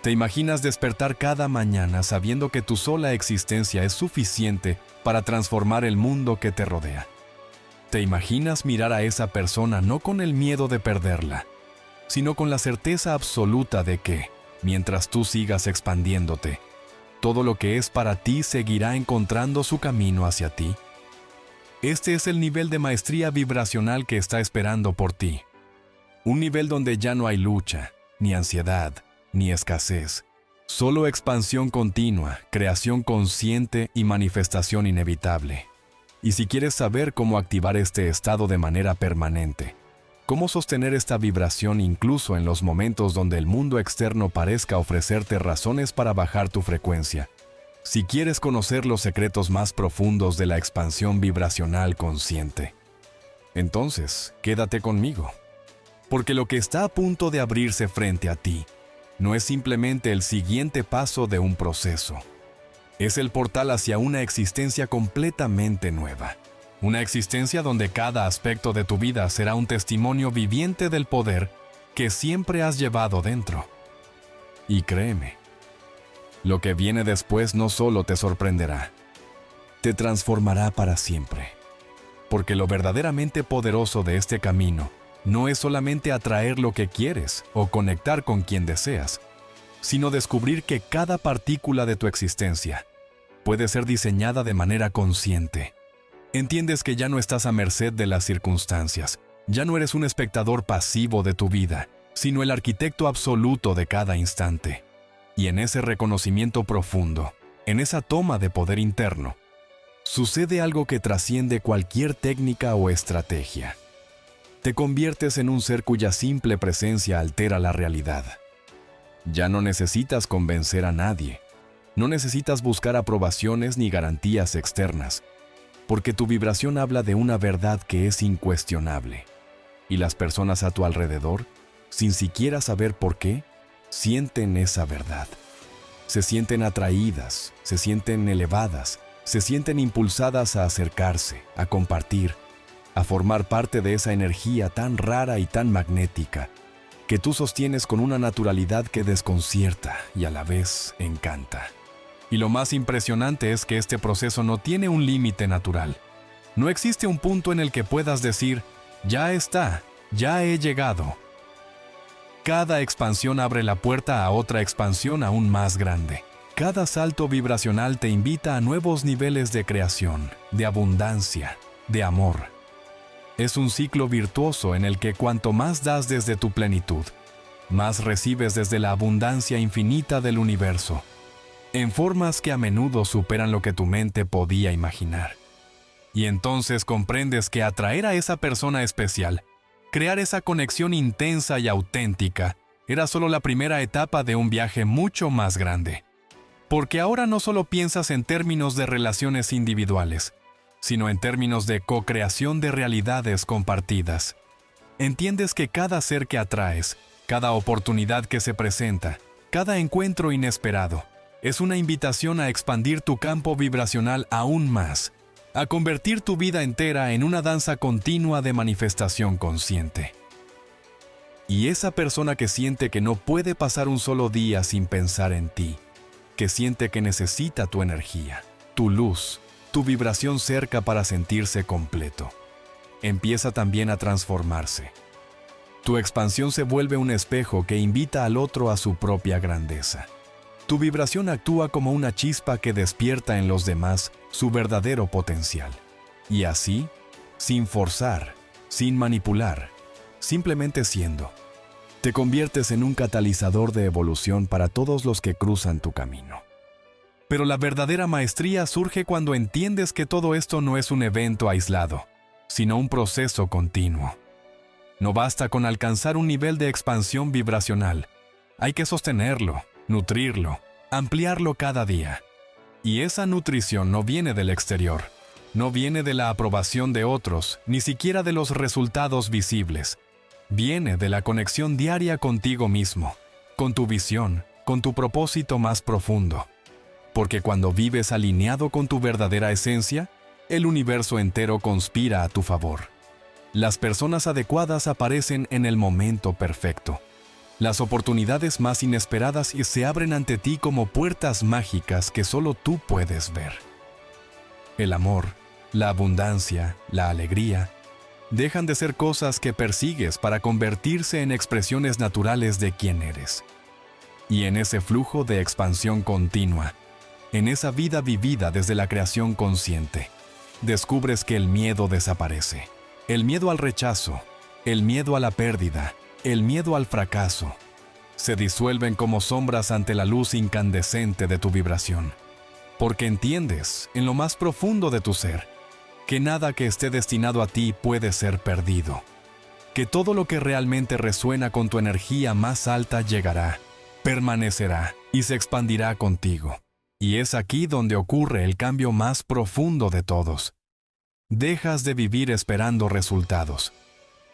¿Te imaginas despertar cada mañana sabiendo que tu sola existencia es suficiente para transformar el mundo que te rodea? ¿Te imaginas mirar a esa persona no con el miedo de perderla, sino con la certeza absoluta de que, Mientras tú sigas expandiéndote, todo lo que es para ti seguirá encontrando su camino hacia ti. Este es el nivel de maestría vibracional que está esperando por ti. Un nivel donde ya no hay lucha, ni ansiedad, ni escasez. Solo expansión continua, creación consciente y manifestación inevitable. Y si quieres saber cómo activar este estado de manera permanente, cómo sostener esta vibración incluso en los momentos donde el mundo externo parezca ofrecerte razones para bajar tu frecuencia, si quieres conocer los secretos más profundos de la expansión vibracional consciente, entonces quédate conmigo. Porque lo que está a punto de abrirse frente a ti no es simplemente el siguiente paso de un proceso. Es el portal hacia una existencia completamente nueva. Una existencia donde cada aspecto de tu vida será un testimonio viviente del poder que siempre has llevado dentro. Y créeme, lo que viene después no solo te sorprenderá, te transformará para siempre. Porque lo verdaderamente poderoso de este camino no es solamente atraer lo que quieres o conectar con quien deseas, sino descubrir que cada partícula de tu existencia puede ser diseñada de manera consciente. Entiendes que ya no estás a merced de las circunstancias, ya no eres un espectador pasivo de tu vida, sino el arquitecto absoluto de cada instante. Y en ese reconocimiento profundo, en esa toma de poder interno, sucede algo que trasciende cualquier técnica o estrategia. Te conviertes en un ser cuya simple presencia altera la realidad. Ya no necesitas convencer a nadie, no necesitas buscar aprobaciones ni garantías externas, porque tu vibración habla de una verdad que es incuestionable. Y las personas a tu alrededor, sin siquiera saber por qué, sienten esa verdad. Se sienten atraídas, se sienten elevadas, se sienten impulsadas a acercarse, a compartir, a formar parte de esa energía tan rara y tan magnética que tú sostienes con una naturalidad que desconcierta y a la vez encanta. Y lo más impresionante es que este proceso no tiene un límite natural. No existe un punto en el que puedas decir, ya está, ya he llegado. Cada expansión abre la puerta a otra expansión aún más grande. Cada salto vibracional te invita a nuevos niveles de creación, de abundancia, de amor. Es un ciclo virtuoso en el que cuanto más das desde tu plenitud, más recibes desde la abundancia infinita del universo, en formas que a menudo superan lo que tu mente podía imaginar. Y entonces comprendes que atraer a esa persona especial, crear esa conexión intensa y auténtica, era solo la primera etapa de un viaje mucho más grande. Porque ahora no solo piensas en términos de relaciones individuales, sino en términos de co-creación de realidades compartidas. Entiendes que cada ser que atraes, cada oportunidad que se presenta, cada encuentro inesperado, es una invitación a expandir tu campo vibracional aún más, a convertir tu vida entera en una danza continua de manifestación consciente. Y esa persona que siente que no puede pasar un solo día sin pensar en ti, que siente que necesita tu energía, tu luz, tu vibración cerca para sentirse completo, empieza también a transformarse. Tu expansión se vuelve un espejo que invita al otro a su propia grandeza. Tu vibración actúa como una chispa que despierta en los demás su verdadero potencial. Y así, sin forzar, sin manipular, simplemente siendo, te conviertes en un catalizador de evolución para todos los que cruzan tu camino. Pero la verdadera maestría surge cuando entiendes que todo esto no es un evento aislado, sino un proceso continuo. No basta con alcanzar un nivel de expansión vibracional. Hay que sostenerlo, nutrirlo, ampliarlo cada día. Y esa nutrición no viene del exterior, no viene de la aprobación de otros, ni siquiera de los resultados visibles. Viene de la conexión diaria contigo mismo, con tu visión, con tu propósito más profundo. Porque cuando vives alineado con tu verdadera esencia, el universo entero conspira a tu favor. Las personas adecuadas aparecen en el momento perfecto. Las oportunidades más inesperadas se abren ante ti como puertas mágicas que solo tú puedes ver. El amor, la abundancia, la alegría, dejan de ser cosas que persigues para convertirse en expresiones naturales de quién eres. Y en ese flujo de expansión continua, en esa vida vivida desde la creación consciente, descubres que el miedo desaparece. El miedo al rechazo, el miedo a la pérdida, el miedo al fracaso, se disuelven como sombras ante la luz incandescente de tu vibración. Porque entiendes, en lo más profundo de tu ser, que nada que esté destinado a ti puede ser perdido. Que todo lo que realmente resuena con tu energía más alta llegará, permanecerá y se expandirá contigo. Y es aquí donde ocurre el cambio más profundo de todos. Dejas de vivir esperando resultados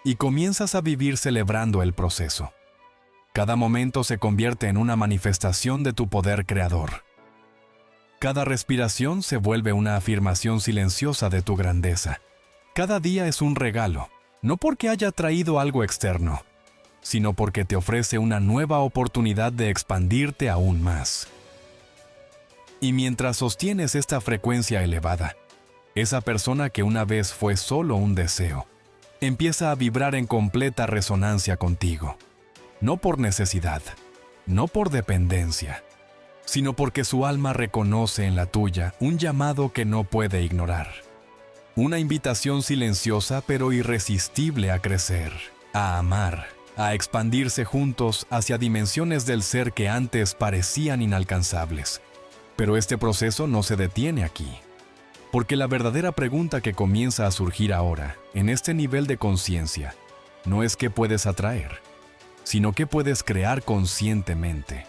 y comienzas a vivir celebrando el proceso. Cada momento se convierte en una manifestación de tu poder creador. Cada respiración se vuelve una afirmación silenciosa de tu grandeza. Cada día es un regalo, no porque haya traído algo externo, sino porque te ofrece una nueva oportunidad de expandirte aún más. Y mientras sostienes esta frecuencia elevada, esa persona que una vez fue solo un deseo, empieza a vibrar en completa resonancia contigo. No por necesidad, no por dependencia, sino porque su alma reconoce en la tuya un llamado que no puede ignorar. Una invitación silenciosa pero irresistible a crecer, a amar, a expandirse juntos hacia dimensiones del ser que antes parecían inalcanzables. Pero este proceso no se detiene aquí. Porque la verdadera pregunta que comienza a surgir ahora, en este nivel de conciencia, no es qué puedes atraer, sino qué puedes crear conscientemente.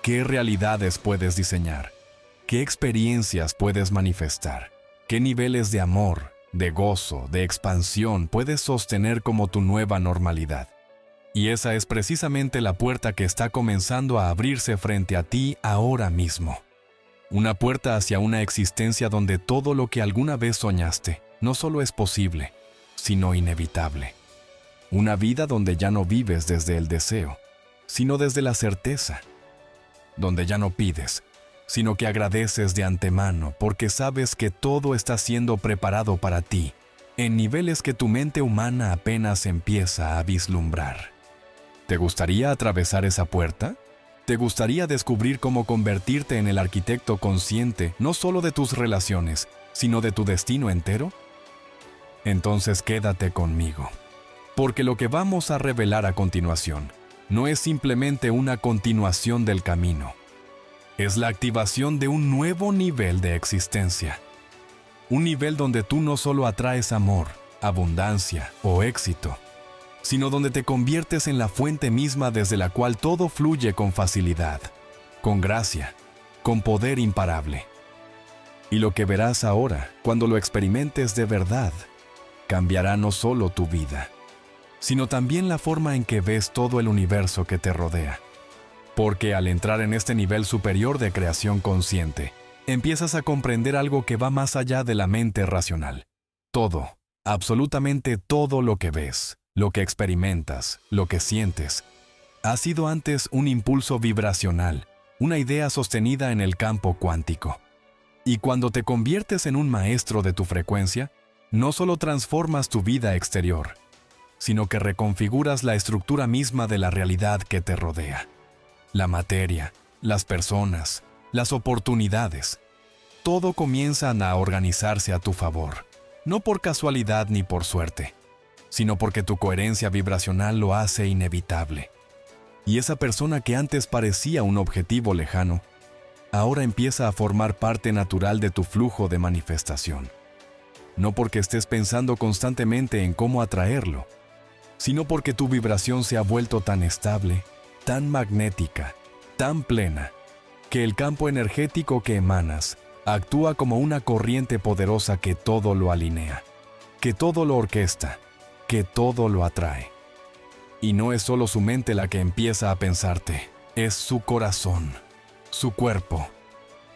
¿Qué realidades puedes diseñar? ¿Qué experiencias puedes manifestar? ¿Qué niveles de amor, de gozo, de expansión puedes sostener como tu nueva normalidad? Y esa es precisamente la puerta que está comenzando a abrirse frente a ti ahora mismo. Una puerta hacia una existencia donde todo lo que alguna vez soñaste no solo es posible, sino inevitable. Una vida donde ya no vives desde el deseo, sino desde la certeza. Donde ya no pides, sino que agradeces de antemano porque sabes que todo está siendo preparado para ti, en niveles que tu mente humana apenas empieza a vislumbrar. ¿Te gustaría atravesar esa puerta? ¿Te gustaría descubrir cómo convertirte en el arquitecto consciente no solo de tus relaciones, sino de tu destino entero? Entonces quédate conmigo, porque lo que vamos a revelar a continuación no es simplemente una continuación del camino. Es la activación de un nuevo nivel de existencia. Un nivel donde tú no solo atraes amor, abundancia o éxito, sino donde te conviertes en la fuente misma desde la cual todo fluye con facilidad, con gracia, con poder imparable. Y lo que verás ahora, cuando lo experimentes de verdad, cambiará no solo tu vida, sino también la forma en que ves todo el universo que te rodea. Porque al entrar en este nivel superior de creación consciente, empiezas a comprender algo que va más allá de la mente racional. Todo, absolutamente todo lo que ves, lo que experimentas, lo que sientes, ha sido antes un impulso vibracional, una idea sostenida en el campo cuántico. Y cuando te conviertes en un maestro de tu frecuencia, no solo transformas tu vida exterior, sino que reconfiguras la estructura misma de la realidad que te rodea. La materia, las personas, las oportunidades, todo comienzan a organizarse a tu favor, no por casualidad ni por suerte, sino porque tu coherencia vibracional lo hace inevitable. Y esa persona que antes parecía un objetivo lejano, ahora empieza a formar parte natural de tu flujo de manifestación. No porque estés pensando constantemente en cómo atraerlo, sino porque tu vibración se ha vuelto tan estable, tan magnética, tan plena, que el campo energético que emanas actúa como una corriente poderosa que todo lo alinea, que todo lo orquesta, que todo lo atrae. Y no es solo su mente la que empieza a pensarte, es su corazón, su cuerpo,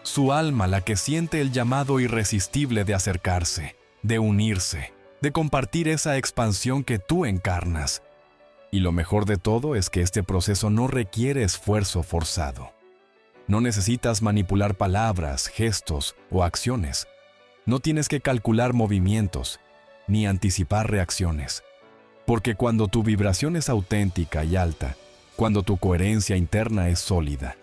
su alma la que siente el llamado irresistible de acercarse, de unirse, de compartir esa expansión que tú encarnas. Y lo mejor de todo es que este proceso no requiere esfuerzo forzado. No necesitas manipular palabras, gestos o acciones. No tienes que calcular movimientos, ni anticipar reacciones. Porque cuando tu vibración es auténtica y alta, cuando tu coherencia interna es sólida.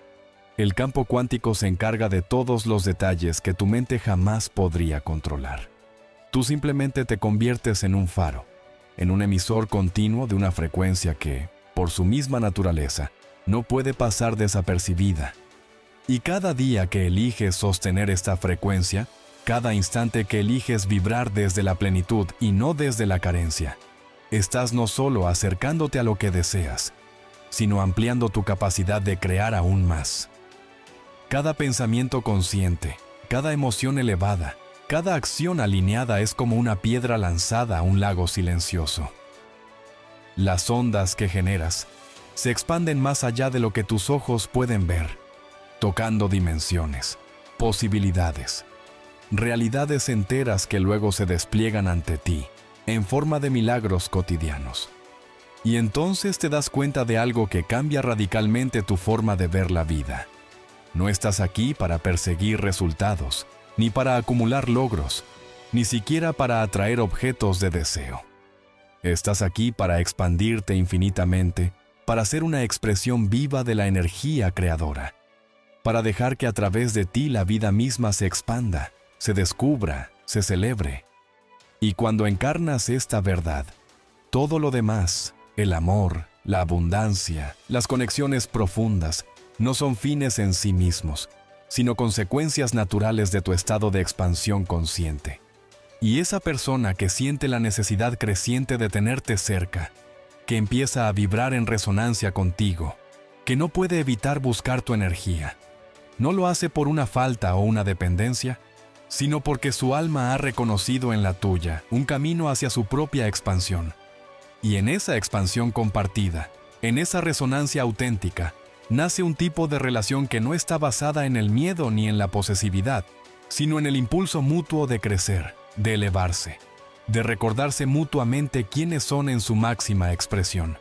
El campo cuántico se encarga de todos los detalles que tu mente jamás podría controlar. Tú simplemente te conviertes en un faro, en un emisor continuo de una frecuencia que, por su misma naturaleza, no puede pasar desapercibida. Y cada día que eliges sostener esta frecuencia, cada instante que eliges vibrar desde la plenitud y no desde la carencia, estás no solo acercándote a lo que deseas, sino ampliando tu capacidad de crear aún más. Cada pensamiento consciente, cada emoción elevada, cada acción alineada es como una piedra lanzada a un lago silencioso. Las ondas que generas se expanden más allá de lo que tus ojos pueden ver, tocando dimensiones, posibilidades, realidades enteras que luego se despliegan ante ti, en forma de milagros cotidianos. Y entonces te das cuenta de algo que cambia radicalmente tu forma de ver la vida. No estás aquí para perseguir resultados, ni para acumular logros, ni siquiera para atraer objetos de deseo. Estás aquí para expandirte infinitamente, para ser una expresión viva de la energía creadora, para dejar que a través de ti la vida misma se expanda, se descubra, se celebre. Y cuando encarnas esta verdad, todo lo demás, el amor, la abundancia, las conexiones profundas, no son fines en sí mismos, sino consecuencias naturales de tu estado de expansión consciente. Y esa persona que siente la necesidad creciente de tenerte cerca, que empieza a vibrar en resonancia contigo, que no puede evitar buscar tu energía, no lo hace por una falta o una dependencia, sino porque su alma ha reconocido en la tuya un camino hacia su propia expansión. Y en esa expansión compartida, en esa resonancia auténtica, nace un tipo de relación que no está basada en el miedo ni en la posesividad, sino en el impulso mutuo de crecer, de elevarse, de recordarse mutuamente quiénes son en su máxima expresión.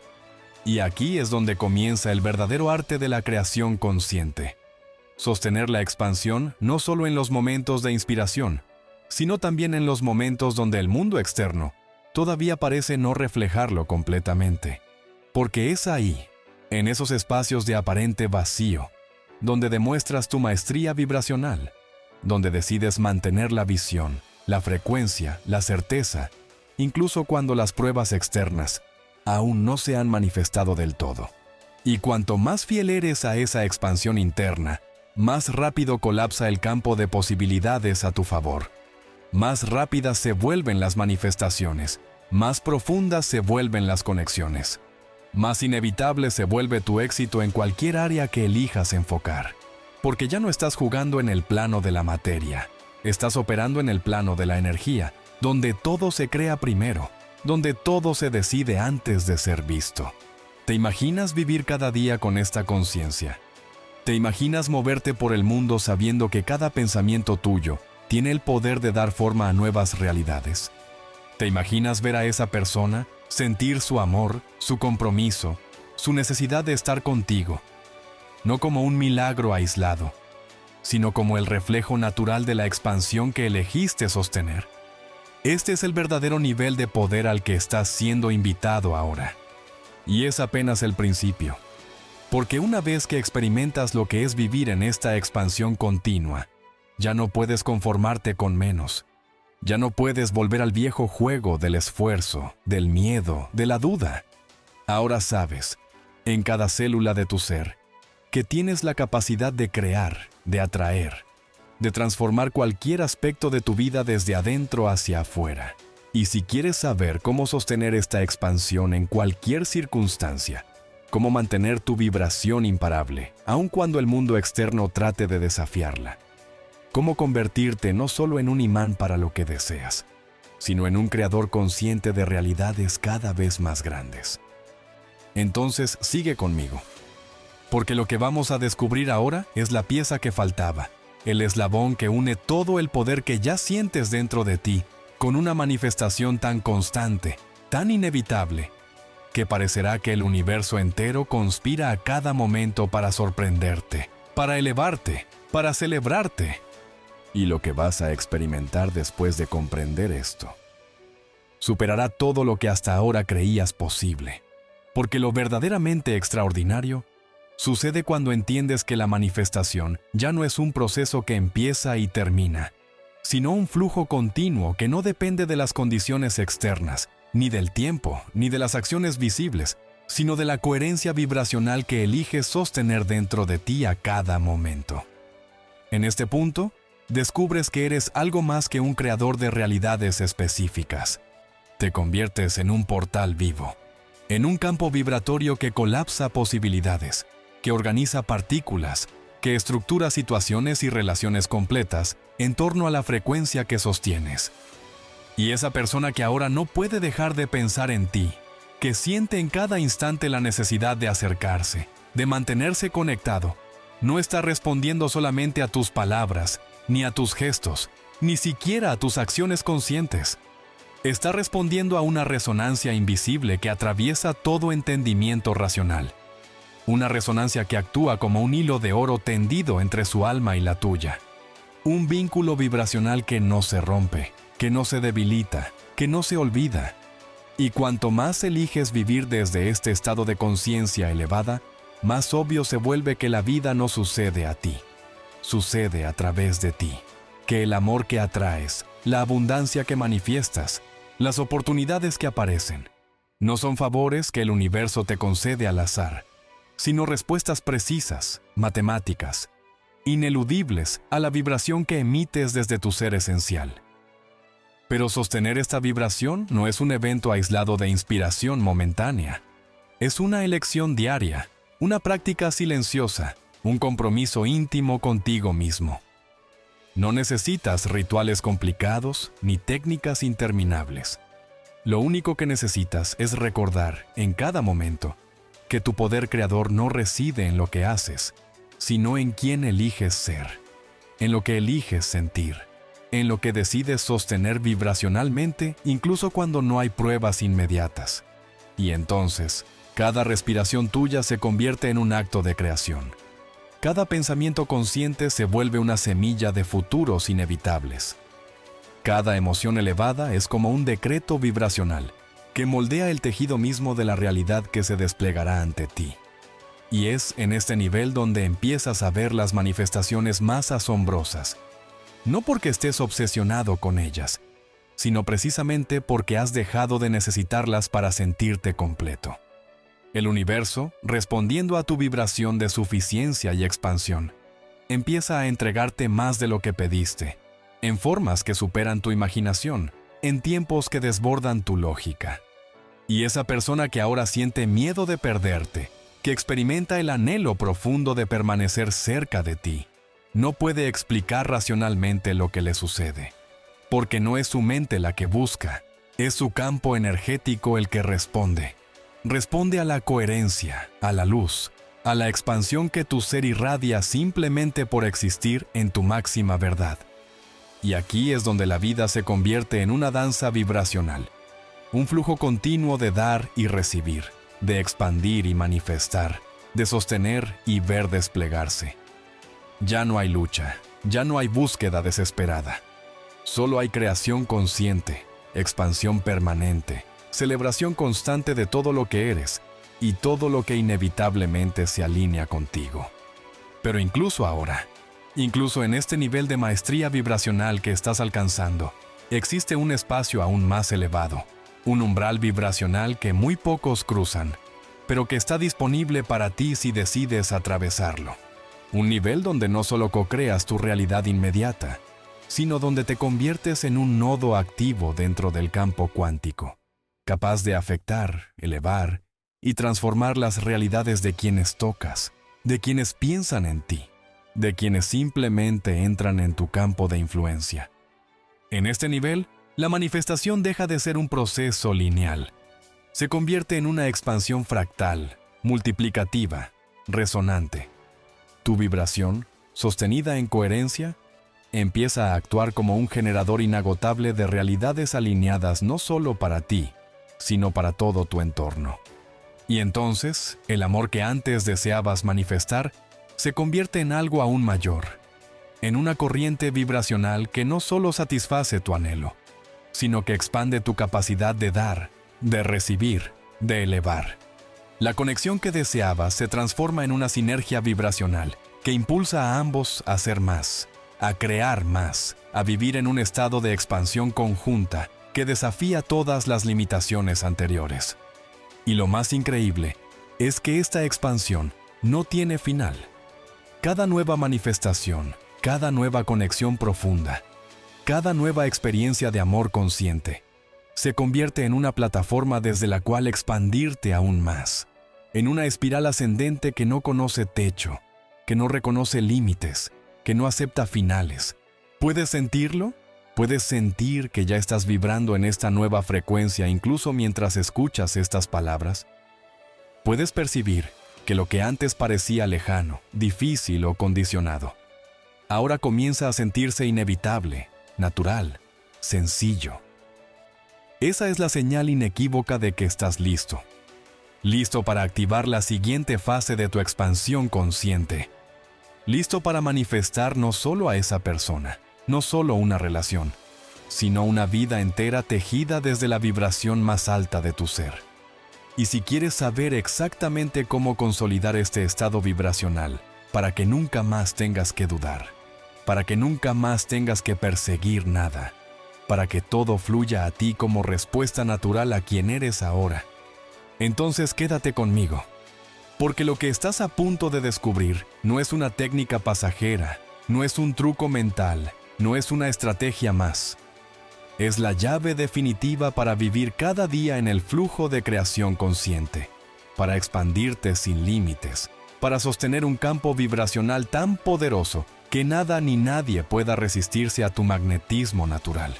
Y aquí es donde comienza el verdadero arte de la creación consciente. Sostener la expansión no solo en los momentos de inspiración, sino también en los momentos donde el mundo externo todavía parece no reflejarlo completamente. Porque es ahí, en esos espacios de aparente vacío, donde demuestras tu maestría vibracional, donde decides mantener la visión, la frecuencia, la certeza, incluso cuando las pruebas externas aún no se han manifestado del todo. Y cuanto más fiel eres a esa expansión interna, más rápido colapsa el campo de posibilidades a tu favor. Más rápidas se vuelven las manifestaciones, más profundas se vuelven las conexiones. Más inevitable se vuelve tu éxito en cualquier área que elijas enfocar. Porque ya no estás jugando en el plano de la materia, estás operando en el plano de la energía, donde todo se crea primero, donde todo se decide antes de ser visto. ¿Te imaginas vivir cada día con esta conciencia? ¿Te imaginas moverte por el mundo sabiendo que cada pensamiento tuyo tiene el poder de dar forma a nuevas realidades? ¿Te imaginas ver a esa persona, sentir su amor, su compromiso, su necesidad de estar contigo, no como un milagro aislado, sino como el reflejo natural de la expansión que elegiste sostener? Este es el verdadero nivel de poder al que estás siendo invitado ahora. Y es apenas el principio. Porque una vez que experimentas lo que es vivir en esta expansión continua, ya no puedes conformarte con menos. Ya no puedes volver al viejo juego del esfuerzo, del miedo, de la duda. Ahora sabes, en cada célula de tu ser, que tienes la capacidad de crear, de atraer, de transformar cualquier aspecto de tu vida desde adentro hacia afuera. Y si quieres saber cómo sostener esta expansión en cualquier circunstancia, cómo mantener tu vibración imparable, aun cuando el mundo externo trate de desafiarla, cómo convertirte no solo en un imán para lo que deseas, sino en un creador consciente de realidades cada vez más grandes. Entonces sigue conmigo, porque lo que vamos a descubrir ahora es la pieza que faltaba, el eslabón que une todo el poder que ya sientes dentro de ti con una manifestación tan constante, tan inevitable, que parecerá que el universo entero conspira a cada momento para sorprenderte, para elevarte, para celebrarte. Y lo que vas a experimentar después de comprender esto superará todo lo que hasta ahora creías posible. Porque lo verdaderamente extraordinario sucede cuando entiendes que la manifestación ya no es un proceso que empieza y termina, sino un flujo continuo que no depende de las condiciones externas, ni del tiempo, ni de las acciones visibles, sino de la coherencia vibracional que eliges sostener dentro de ti a cada momento. En este punto, descubres que eres algo más que un creador de realidades específicas. Te conviertes en un portal vivo, en un campo vibratorio que colapsa posibilidades, que organiza partículas, que estructura situaciones y relaciones completas en torno a la frecuencia que sostienes. Y esa persona que ahora no puede dejar de pensar en ti, que siente en cada instante la necesidad de acercarse, de mantenerse conectado, no está respondiendo solamente a tus palabras, ni a tus gestos, ni siquiera a tus acciones conscientes. Está respondiendo a una resonancia invisible que atraviesa todo entendimiento racional. Una resonancia que actúa como un hilo de oro tendido entre su alma y la tuya. Un vínculo vibracional que no se rompe, que no se debilita, que no se olvida. Y cuanto más eliges vivir desde este estado de conciencia elevada, más obvio se vuelve que la vida no sucede a ti. Sucede a través de ti. Que el amor que atraes, la abundancia que manifiestas, las oportunidades que aparecen, no son favores que el universo te concede al azar, sino respuestas precisas, matemáticas, ineludibles a la vibración que emites desde tu ser esencial. Pero sostener esta vibración no es un evento aislado de inspiración momentánea. Es una elección diaria, una práctica silenciosa, un compromiso íntimo contigo mismo. No necesitas rituales complicados ni técnicas interminables. Lo único que necesitas es recordar en cada momento que tu poder creador no reside en lo que haces, sino en quién eliges ser, en lo que eliges sentir, en lo que decides sostener vibracionalmente incluso cuando no hay pruebas inmediatas. Y entonces, cada respiración tuya se convierte en un acto de creación. Cada pensamiento consciente se vuelve una semilla de futuros inevitables. Cada emoción elevada es como un decreto vibracional que moldea el tejido mismo de la realidad que se desplegará ante ti. Y es en este nivel donde empiezas a ver las manifestaciones más asombrosas, no porque estés obsesionado con ellas, sino precisamente porque has dejado de necesitarlas para sentirte completo. El universo, respondiendo a tu vibración de suficiencia y expansión, empieza a entregarte más de lo que pediste, en formas que superan tu imaginación, en tiempos que desbordan tu lógica. Y esa persona que ahora siente miedo de perderte, que experimenta el anhelo profundo de permanecer cerca de ti, no puede explicar racionalmente lo que le sucede, porque no es su mente la que busca, es su campo energético el que responde. Responde a la coherencia, a la luz, a la expansión que tu ser irradia simplemente por existir en tu máxima verdad. Y aquí es donde la vida se convierte en una danza vibracional, un flujo continuo de dar y recibir, de expandir y manifestar, de sostener y ver desplegarse. Ya no hay lucha, ya no hay búsqueda desesperada. Solo hay creación consciente, expansión permanente, celebración constante de todo lo que eres y todo lo que inevitablemente se alinea contigo. Pero incluso ahora, incluso en este nivel de maestría vibracional que estás alcanzando, existe un espacio aún más elevado, un umbral vibracional que muy pocos cruzan, pero que está disponible para ti si decides atravesarlo. Un nivel donde no solo co-creas tu realidad inmediata, sino donde te conviertes en un nodo activo dentro del campo cuántico, capaz de afectar, elevar y transformar las realidades de quienes tocas, de quienes piensan en ti, de quienes simplemente entran en tu campo de influencia. En este nivel, la manifestación deja de ser un proceso lineal. Se convierte en una expansión fractal, multiplicativa, resonante. Tu vibración, sostenida en coherencia, empieza a actuar como un generador inagotable de realidades alineadas no solo para ti, sino para todo tu entorno. Y entonces, el amor que antes deseabas manifestar se convierte en algo aún mayor, en una corriente vibracional que no solo satisface tu anhelo, sino que expande tu capacidad de dar, de recibir, de elevar. La conexión que deseabas se transforma en una sinergia vibracional que impulsa a ambos a ser más, a crear más, a vivir en un estado de expansión conjunta que desafía todas las limitaciones anteriores. Y lo más increíble es que esta expansión no tiene final. Cada nueva manifestación, cada nueva conexión profunda, cada nueva experiencia de amor consciente, se convierte en una plataforma desde la cual expandirte aún más, en una espiral ascendente que no conoce techo, que no reconoce límites, que no acepta finales. ¿Puedes sentirlo? ¿Puedes sentir que ya estás vibrando en esta nueva frecuencia incluso mientras escuchas estas palabras? ¿Puedes percibir que lo que antes parecía lejano, difícil o condicionado, ahora comienza a sentirse inevitable, natural, sencillo? Esa es la señal inequívoca de que estás listo. Listo para activar la siguiente fase de tu expansión consciente. Listo para manifestar no solo a esa persona, no solo una relación, sino una vida entera tejida desde la vibración más alta de tu ser. Y si quieres saber exactamente cómo consolidar este estado vibracional, para que nunca más tengas que dudar, para que nunca más tengas que perseguir nada, para que todo fluya a ti como respuesta natural a quien eres ahora, entonces quédate conmigo, porque lo que estás a punto de descubrir no es una técnica pasajera, no es un truco mental, no es una estrategia más. Es la llave definitiva para vivir cada día en el flujo de creación consciente, para expandirte sin límites, para sostener un campo vibracional tan poderoso que nada ni nadie pueda resistirse a tu magnetismo natural.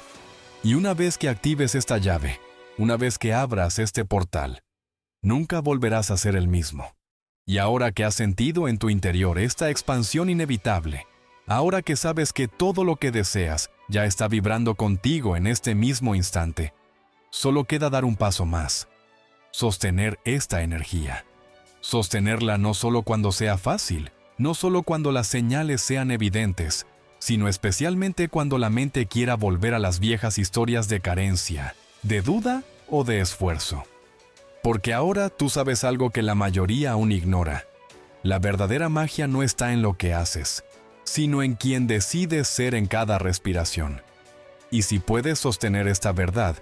Y una vez que actives esta llave, una vez que abras este portal, nunca volverás a ser el mismo. Y ahora que has sentido en tu interior esta expansión inevitable, ahora que sabes que todo lo que deseas ya está vibrando contigo en este mismo instante, solo queda dar un paso más. Sostener esta energía. Sostenerla no solo cuando sea fácil, no solo cuando las señales sean evidentes, sino especialmente cuando la mente quiera volver a las viejas historias de carencia, de duda o de esfuerzo. Porque ahora tú sabes algo que la mayoría aún ignora. La verdadera magia no está en lo que haces, sino en quien decides ser en cada respiración. Y si puedes sostener esta verdad,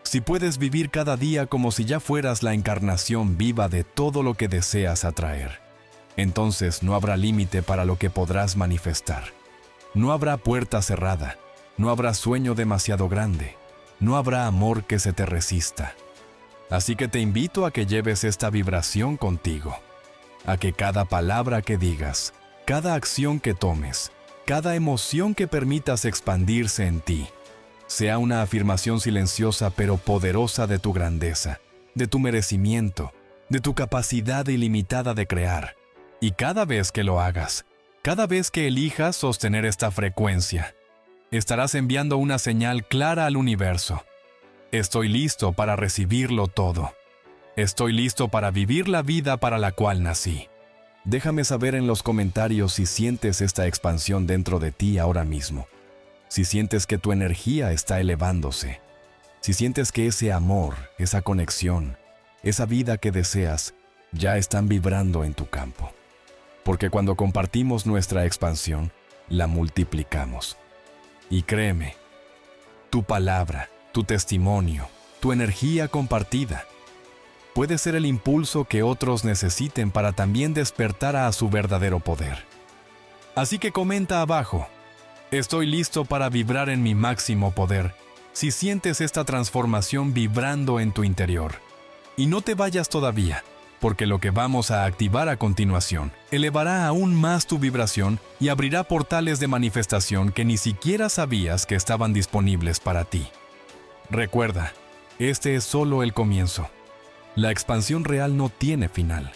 si puedes vivir cada día como si ya fueras la encarnación viva de todo lo que deseas atraer, entonces no habrá límite para lo que podrás manifestar. No habrá puerta cerrada, no habrá sueño demasiado grande, no habrá amor que se te resista. Así que te invito a que lleves esta vibración contigo, a que cada palabra que digas, cada acción que tomes, cada emoción que permitas expandirse en ti, sea una afirmación silenciosa pero poderosa de tu grandeza, de tu merecimiento, de tu capacidad ilimitada de crear. Y cada vez que lo hagas, cada vez que elijas sostener esta frecuencia, estarás enviando una señal clara al universo. Estoy listo para recibirlo todo. Estoy listo para vivir la vida para la cual nací. Déjame saber en los comentarios si sientes esta expansión dentro de ti ahora mismo. Si sientes que tu energía está elevándose. Si sientes que ese amor, esa conexión, esa vida que deseas, ya están vibrando en tu campo. Porque cuando compartimos nuestra expansión, la multiplicamos. Y créeme, tu palabra, tu testimonio, tu energía compartida, puede ser el impulso que otros necesiten para también despertar a su verdadero poder. Así que comenta abajo, estoy listo para vibrar en mi máximo poder, si sientes esta transformación vibrando en tu interior. Y no te vayas todavía, porque lo que vamos a activar a continuación elevará aún más tu vibración y abrirá portales de manifestación que ni siquiera sabías que estaban disponibles para ti. Recuerda, este es solo el comienzo. La expansión real no tiene final.